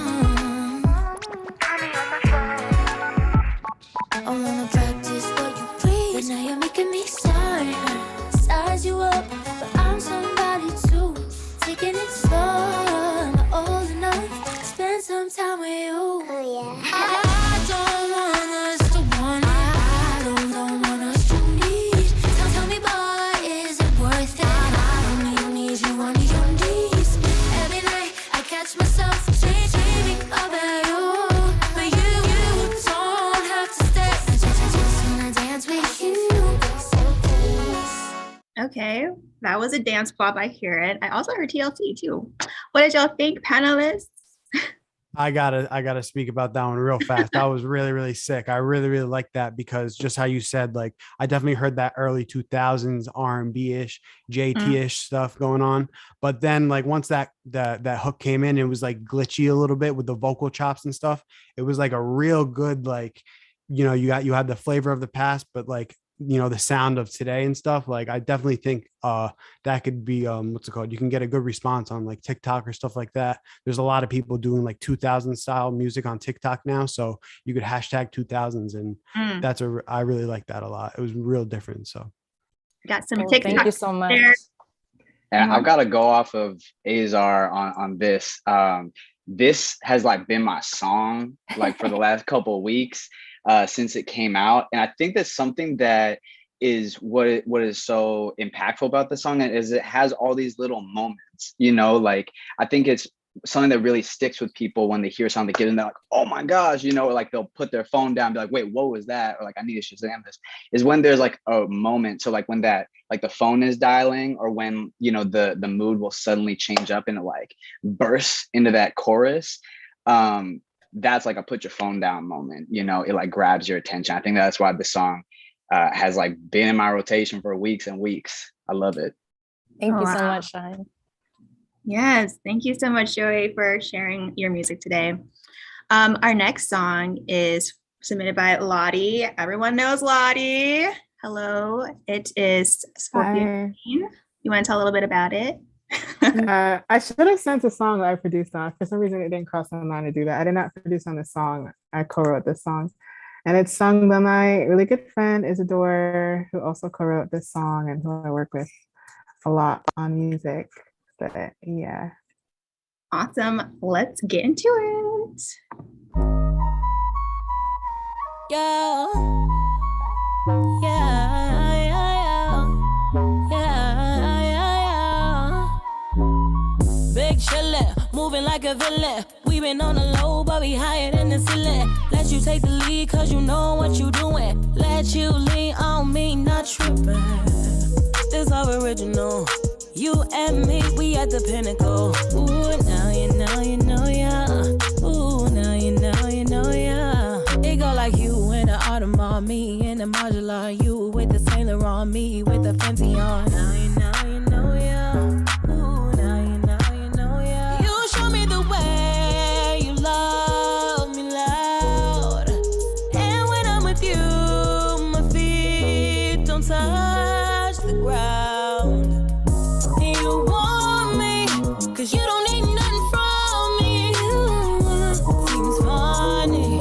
I wanna practice what you preach, but now you're making me size you up. But I'm somebody too, taking it slow. I'm not old enough to spend some time with you. Oh yeah. I don't want us to want it. I don't want us to need. Tell me, boy, is it worth it? I don't need you on your knees. Every night I catch myself dreaming about you, but you don't have to stay. I just wanna dance with you. Okay, that was a dance pop. I hear it. I also heard TLC too. What did y'all think, panelists? I gotta speak about that one real fast. That was really, really sick. I really, really like that because just how you said, like, I definitely heard that early 2000s R&B-ish, JT-ish stuff going on. But then like once that hook came in, it was like glitchy a little bit with the vocal chops and stuff. It was like a real good, like, you know, you had the flavor of the past, but like, you know, the sound of today and stuff. Like I definitely think that could be what's it called, you can get a good response on like TikTok or stuff like that. There's a lot of people doing like 2000 style music on TikTok now, so you could hashtag 2000s, and I really like that a lot. It was real different. So got some TikTok. Thank you so much. And I've got to go off of Azar on this. This has like been my song like for the last couple of weeks since it came out, and I think that's something that is what is so impactful about the song is it has all these little moments. You know, like I think it's something that really sticks with people when they hear something, and they're like, oh my gosh, you know, or like they'll put their phone down and be like, wait, what was that? Or like, I need to Shazam this. Is when there's like a moment. So like when that, like the phone is dialing, or when, you know, the mood will suddenly change up and it like bursts into that chorus. That's like a put your phone down moment, you know, it like grabs your attention. I think that's why the song has like been in my rotation for weeks and weeks. I love it. Thank you so much, Shine. Yes, thank you so much, Joey, for sharing your music today. Our next song is submitted by Lottie. Everyone knows Lottie. Hello, it is Scorpion. You want to tell a little bit about it? I should have sent a song that I produced on. For some reason, it didn't cross my mind to do that. I did not produce on this song. I co-wrote this song. And it's sung by my really good friend, Isadore, who also co-wrote this song and who I work with a lot on music. But yeah. Awesome. Let's get into it. Yeah. Yeah, yeah, yeah. Yeah, yeah, yeah. Big chillin', move moving like a villain. We been on the low, but we higher than the ceiling. Let you take the lead, cause you know what you doing. Let you lean on me, not tripping. This all original. You and me, we at the pinnacle. Ooh, now you know, yeah. Ooh, now you know, yeah. It go like you in the Audemars, me in the modular. You with the Saint Laurent, me with the fancy on. Now you know, yeah. Ooh, now you know, yeah. You show me the way, you love me loud. And when I'm with you, my feet don't touch the ground. You want me, cause you don't need nothing from me. Seems funny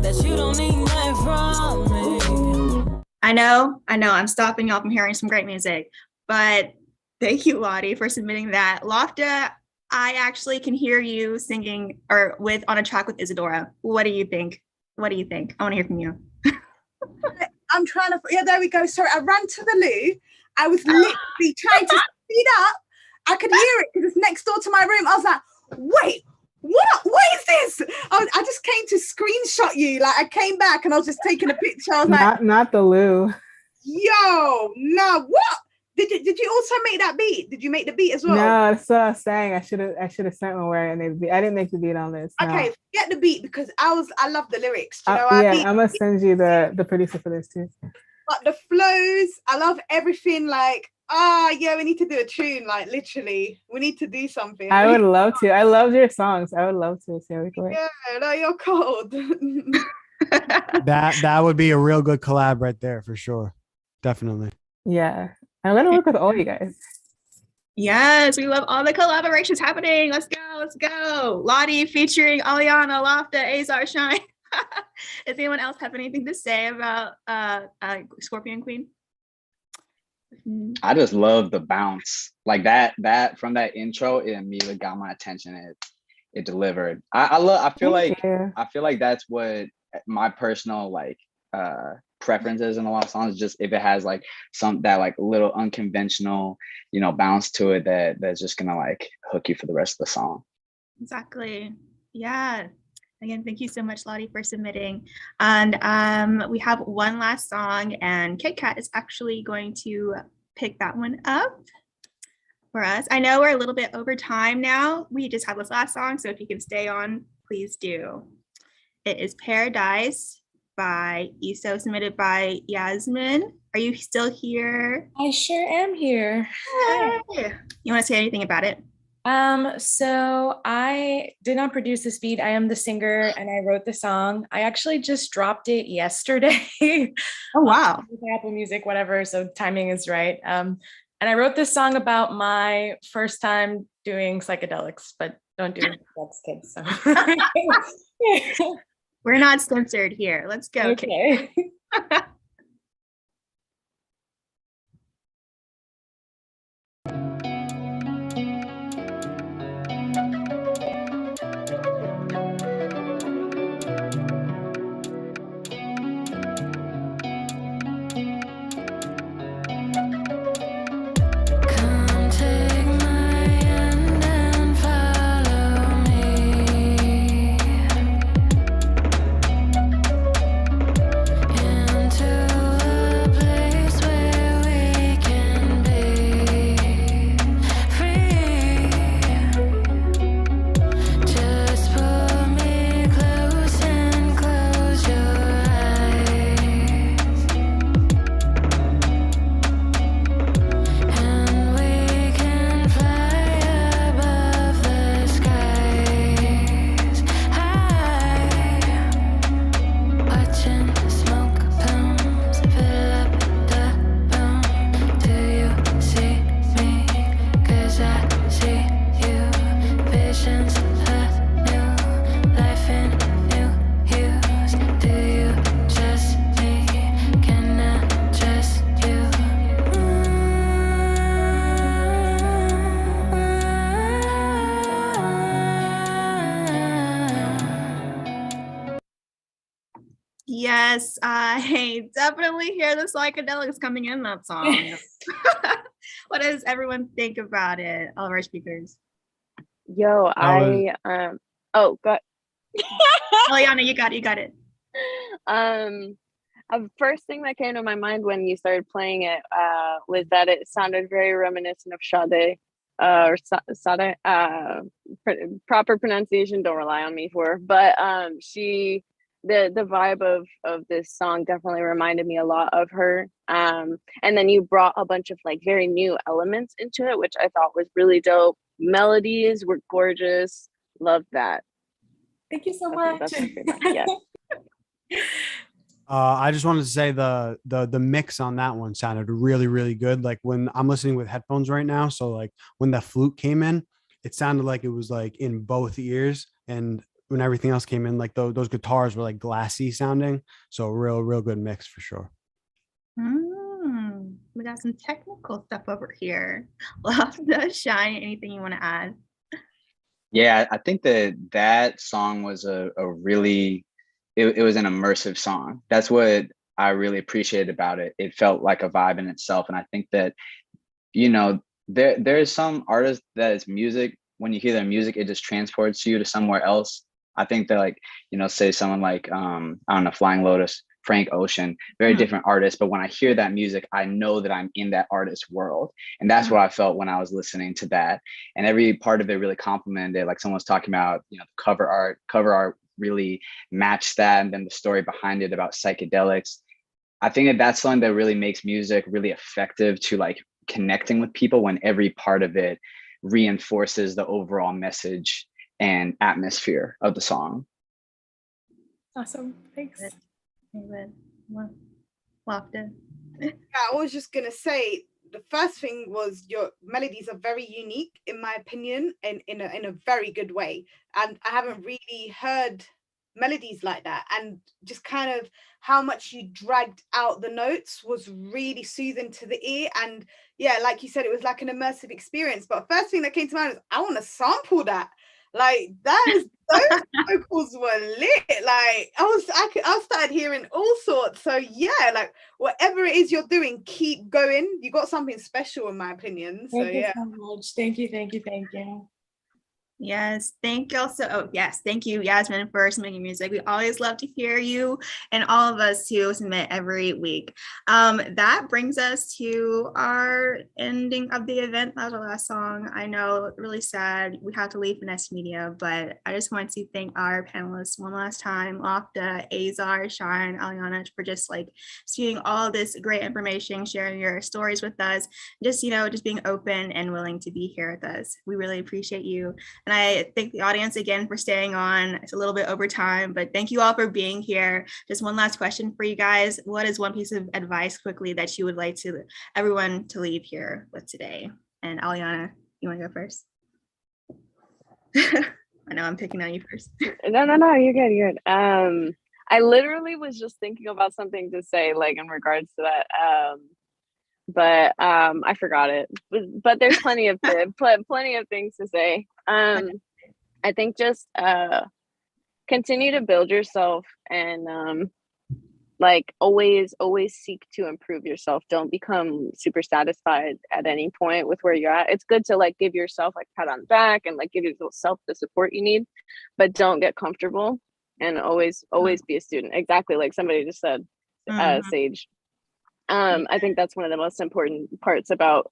that you don't need nothing from me. I know, I'm stopping y'all from hearing some great music, but thank you, Lottie, for submitting that. Laughta, I actually can hear you singing or on a track with Isadore. What do you think? I want to hear from you. I'm trying to, yeah, there we go. Sorry, I ran to the loo. I was literally trying to speed up. I could hear it because it's next door to my room. I was like, wait, what is this? I just came to screenshot you. Like, I came back and I was just taking a picture. I was like, not the loo. Yo, no, what? Did you also make that beat? Did you make the beat as well? No, that's what I was saying. I should have sent Noir and I didn't make the beat on this. No. Okay, get the beat because I love the lyrics. Do you know what yeah, I mean? I'm gonna send you the producer for this too. But the flows, I love everything. Like, yeah, we need to do a tune. Like, literally, we need to do something. I would love to. I love your songs. I would love to. See how we go. Yeah, no, you're cold. That would be a real good collab right there for sure. Definitely. Yeah, I'm gonna work with all you guys. Yes, we love all the collaborations happening. Let's go. Lottie featuring Alianna, Laughta, Azar, Shine. Does anyone else have anything to say about Scorpion Queen? I just love the bounce. Like that from that intro, it immediately got my attention. It delivered. I feel like that's what my personal like preferences in a lot of songs, just if it has like that like little unconventional, bounce to it that's just gonna like hook you for the rest of the song. Exactly. Yeah. Again, thank you so much, Lottie, for submitting. And we have one last song, and Kit Kat is actually going to pick that one up for us. I know we're a little bit over time now. We just had this last song, so if you can stay on, please do. It is Paradise by ESO, submitted by Yasmin. Are you still here? I sure am here. Hey. You want to say anything about it? So I did not produce this beat. I am the singer and I wrote the song. I actually just dropped it yesterday. Oh, wow. Apple Music, whatever. So timing is right. And I wrote this song about my first time doing psychedelics, but don't do drugs, kids. So. We're not censored here. Let's go. Okay. Yes, I definitely hear the psychedelics coming in that song. What does everyone think about it, all of our speakers? Yo, oh, go. Alianna, you got it. First thing that came to my mind when you started playing it was that it sounded very reminiscent of Sade, or Sade. Proper pronunciation, don't rely on me for. But the vibe of this song definitely reminded me a lot of her. And then you brought a bunch of like very new elements into it, which I thought was really dope. Melodies were gorgeous. Loved that. Thank you so much. That's my favorite. Yeah. I just wanted to say the mix on that one sounded really, really good. Like when I'm listening with headphones right now, so like when the flute came in, it sounded like it was like in both ears, and when everything else came in, like those guitars were like glassy sounding. So real good mix for sure. We got some technical stuff over here. Laughta, Shine, anything you want to add? Yeah, I think that song was a really, it was an immersive song. That's what I really appreciated about it. It felt like a vibe in itself. And I think that, you know, there's some artists that is music, when you hear their music, it just transports you to somewhere else. I think that, like, you know, say someone like, I don't know, Flying Lotus, Frank Ocean, very different artists. But when I hear that music, I know that I'm in that artist's world. And that's what I felt when I was listening to that. And every part of it really complimented it. Like someone was talking about, you know, the cover art really matched that. And then the story behind it about psychedelics. I think that that's something that really makes music really effective to like connecting with people, when every part of it reinforces the overall message and atmosphere of the song. Awesome. Thanks. Laughta. Yeah, I was just gonna say, the first thing was your melodies are very unique, in my opinion, and in a very good way. And I haven't really heard melodies like that, and just kind of how much you dragged out the notes was really soothing to the ear. And yeah, like you said, it was like an immersive experience. But first thing that came to mind is, I want to sample that. Like those vocals were lit. Like I started hearing all sorts. So yeah, like whatever it is you're doing, keep going. You got something special, in my opinion. So Thank you yeah. so much. Thank you. Yes, thank you also. Oh, yes, thank you, Yasmin, for submitting music. We always love to hear you, and all of us who submit every week. That brings us to our ending of the event. That was our last song. I know, really sad. We have to leave for next media, but I just want to thank our panelists one last time, Laughta, Azar, Shine, Alianna, for just like spewing all this great information, sharing your stories with us, just being open and willing to be here with us. We really appreciate you. And I thank the audience again for staying on. It's a little bit over time, but thank you all for being here. Just one last question for you guys. What is one piece of advice quickly that you would like everyone to leave here with today? And Alianna, you want to go first? I know I'm picking on you first. No, you're good. I literally was just thinking about something to say, like in regards to that. But I forgot it. But there's plenty of things to say. I think just continue to build yourself, and like always seek to improve yourself. Don't become super satisfied at any point with where you're at. It's good to like give yourself like pat on the back and like give yourself the support you need, but don't get comfortable, and always be a student. Exactly like somebody just said, Sage. I think that's one of the most important parts about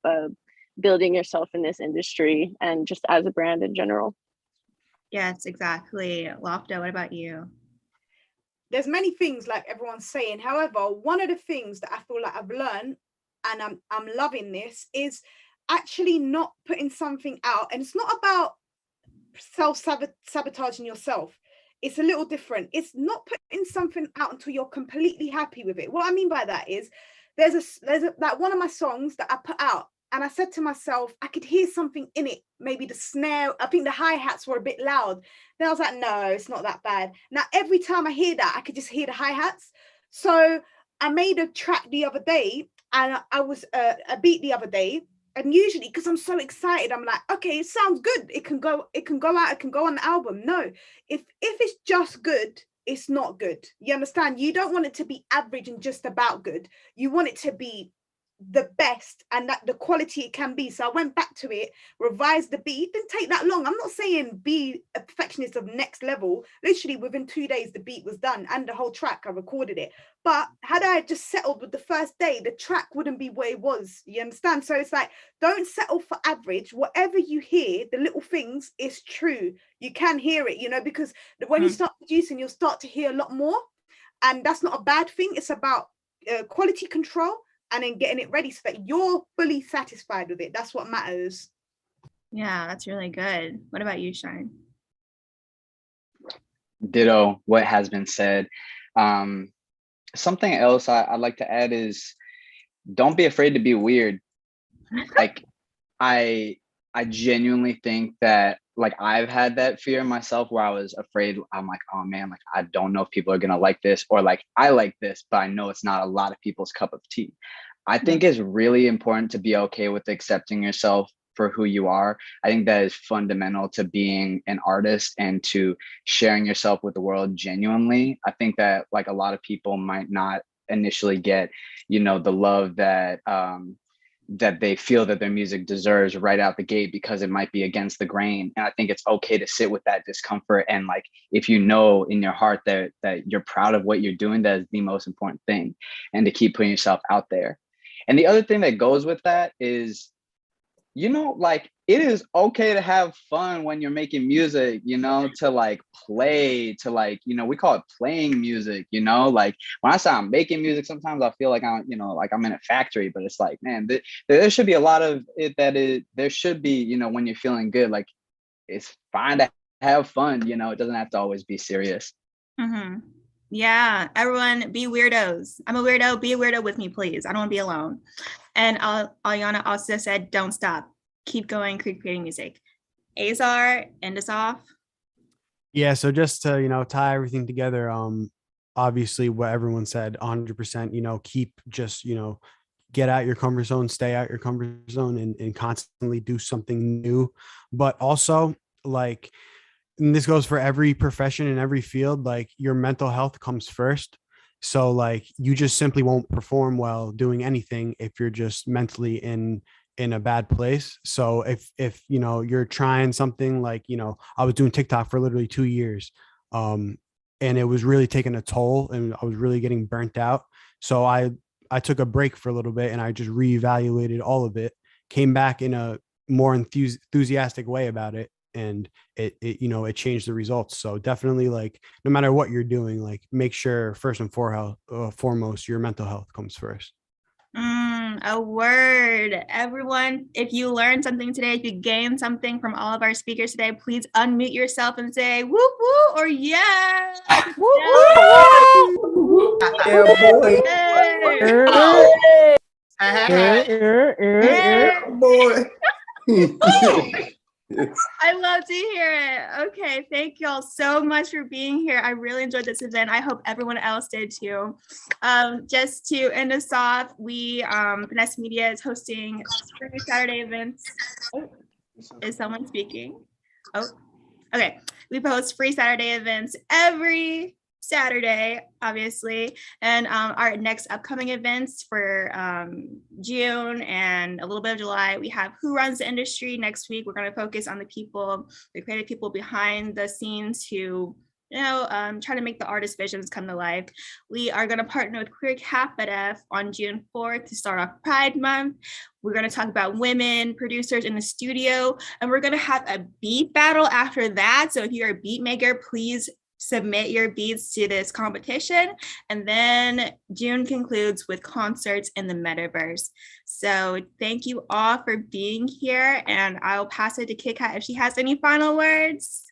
building yourself in this industry and just as a brand in general. Yes, exactly. Laughta, what about you? There's many things like everyone's saying. However, one of the things that I feel like I've learned, and I'm loving this, is actually not putting something out. And it's not about self-sabotaging yourself. It's a little different. It's not putting something out until you're completely happy with it. What I mean by that is, there's like one of my songs that I put out, and I said to myself, I could hear something in it. Maybe the snare, I think the hi-hats were a bit loud. Then I was like, no, it's not that bad. Now, every time I hear that, I could just hear the hi-hats. So I made a track the other day, and I was a beat the other day. And usually, because I'm so excited, I'm like, okay, it sounds good. It can go out, it can go on the album. No, if it's just good, it's not good. You understand? You don't want it to be average and just about good. You want it to be the best and that the quality it can be. So I went back to it, revised the beat. It didn't take that long. I'm not saying be a perfectionist of next level. Literally within 2 days the beat was done and the whole track, I recorded it. But had I just settled with the first day, the track wouldn't be what it was. You understand? So it's like, don't settle for average. Whatever you hear, the little things, is true. You can hear it, you know, because when you start producing, you'll start to hear a lot more. And that's not a bad thing. It's about quality control and then getting it ready so that you're fully satisfied with it. That's what matters. Yeah, that's really good. What about you, Shine? Ditto what has been said. Something else I'd like to add is, don't be afraid to be weird. Like, I genuinely think that, like, I've had that fear myself where I was afraid. I'm like, oh man, like, I don't know if people are gonna like this, or like, I like this, but I know it's not a lot of people's cup of tea. I think it's really important to be okay with accepting yourself for who you are. I think that is fundamental to being an artist and to sharing yourself with the world genuinely. I think that, like, a lot of people might not initially get, you know, the love that that they feel that their music deserves right out the gate, because it might be against the grain. And I think it's okay to sit with that discomfort. And like, if you know in your heart that you're proud of what you're doing, that is the most important thing, and to keep putting yourself out there. And the other thing that goes with that is, you know, like, it is okay to have fun when you're making music, you know, to like play, to like, you know, we call it playing music, you know, like when I say I'm making music, sometimes I feel like I'm, you know, like I'm in a factory, but it's like, man, there should be a lot of it there should be, you know, when you're feeling good, like, it's fine to have fun, you know, it doesn't have to always be serious. Mm-hmm. Yeah, everyone be weirdos. I'm a weirdo, be a weirdo with me, please. I don't want to be alone. And Alianna also said, don't stop. Keep going, creating music. Azar, end us off. Yeah, so just to, you know, tie everything together, obviously what everyone said, 100%, you know, keep just, you know, get out your comfort zone, stay out your comfort zone, and constantly do something new. But also, like, and this goes for every profession in every field, like, your mental health comes first. So like, you just simply won't perform well doing anything if you're just mentally in a bad place. So if you know, you're trying something, like, you know, I was doing TikTok for literally 2 years, and it was really taking a toll, and I was really getting burnt out. So I took a break for a little bit, and I just reevaluated all of it, came back in a more enthusiastic way about it, and it you know, it changed the results. So definitely, like, no matter what you're doing, like, make sure first and foremost your mental health comes first. A word. Everyone, if you learned something today, if you gained something from all of our speakers today, please unmute yourself and say whoop whoop or yeah. I love to hear it. Okay, thank y'all so much for being here. I really enjoyed this event. I hope everyone else did too. Just to end us off, we Finesse Media is hosting free Saturday events. Oh, is someone speaking? Oh, okay. We post free Saturday events every Saturday, obviously, and our next upcoming events for June and a little bit of July, we have Who Runs the Industry next week. We're going to focus on the people, the creative people behind the scenes who, you know, try to make the artist visions come to life. We are going to partner with Queer Capital on June 4th to start off Pride Month. We're going to talk about women producers in the studio, and we're going to have a beat battle after that. So if you're a beat maker, please submit your beats to this competition. And then June concludes with concerts in the metaverse. So thank you all for being here, and I'll pass it to Kit Kat if she has any final words.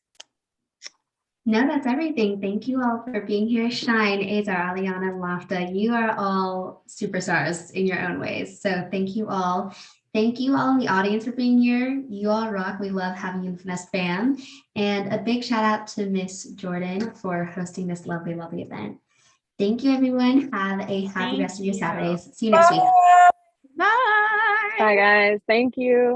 No, that's everything. Thank you all for being here. Shine, Azar, Alianna, Laughta, you are all superstars in your own ways. So thank you all. Thank you all in the audience for being here. You all rock. We love having you in the Finesse fam. And a big shout out to Miss Jordan for hosting this lovely, lovely event. Thank you, everyone. Have a happy rest of your Saturdays. See you next week. Bye. Bye, guys. Thank you.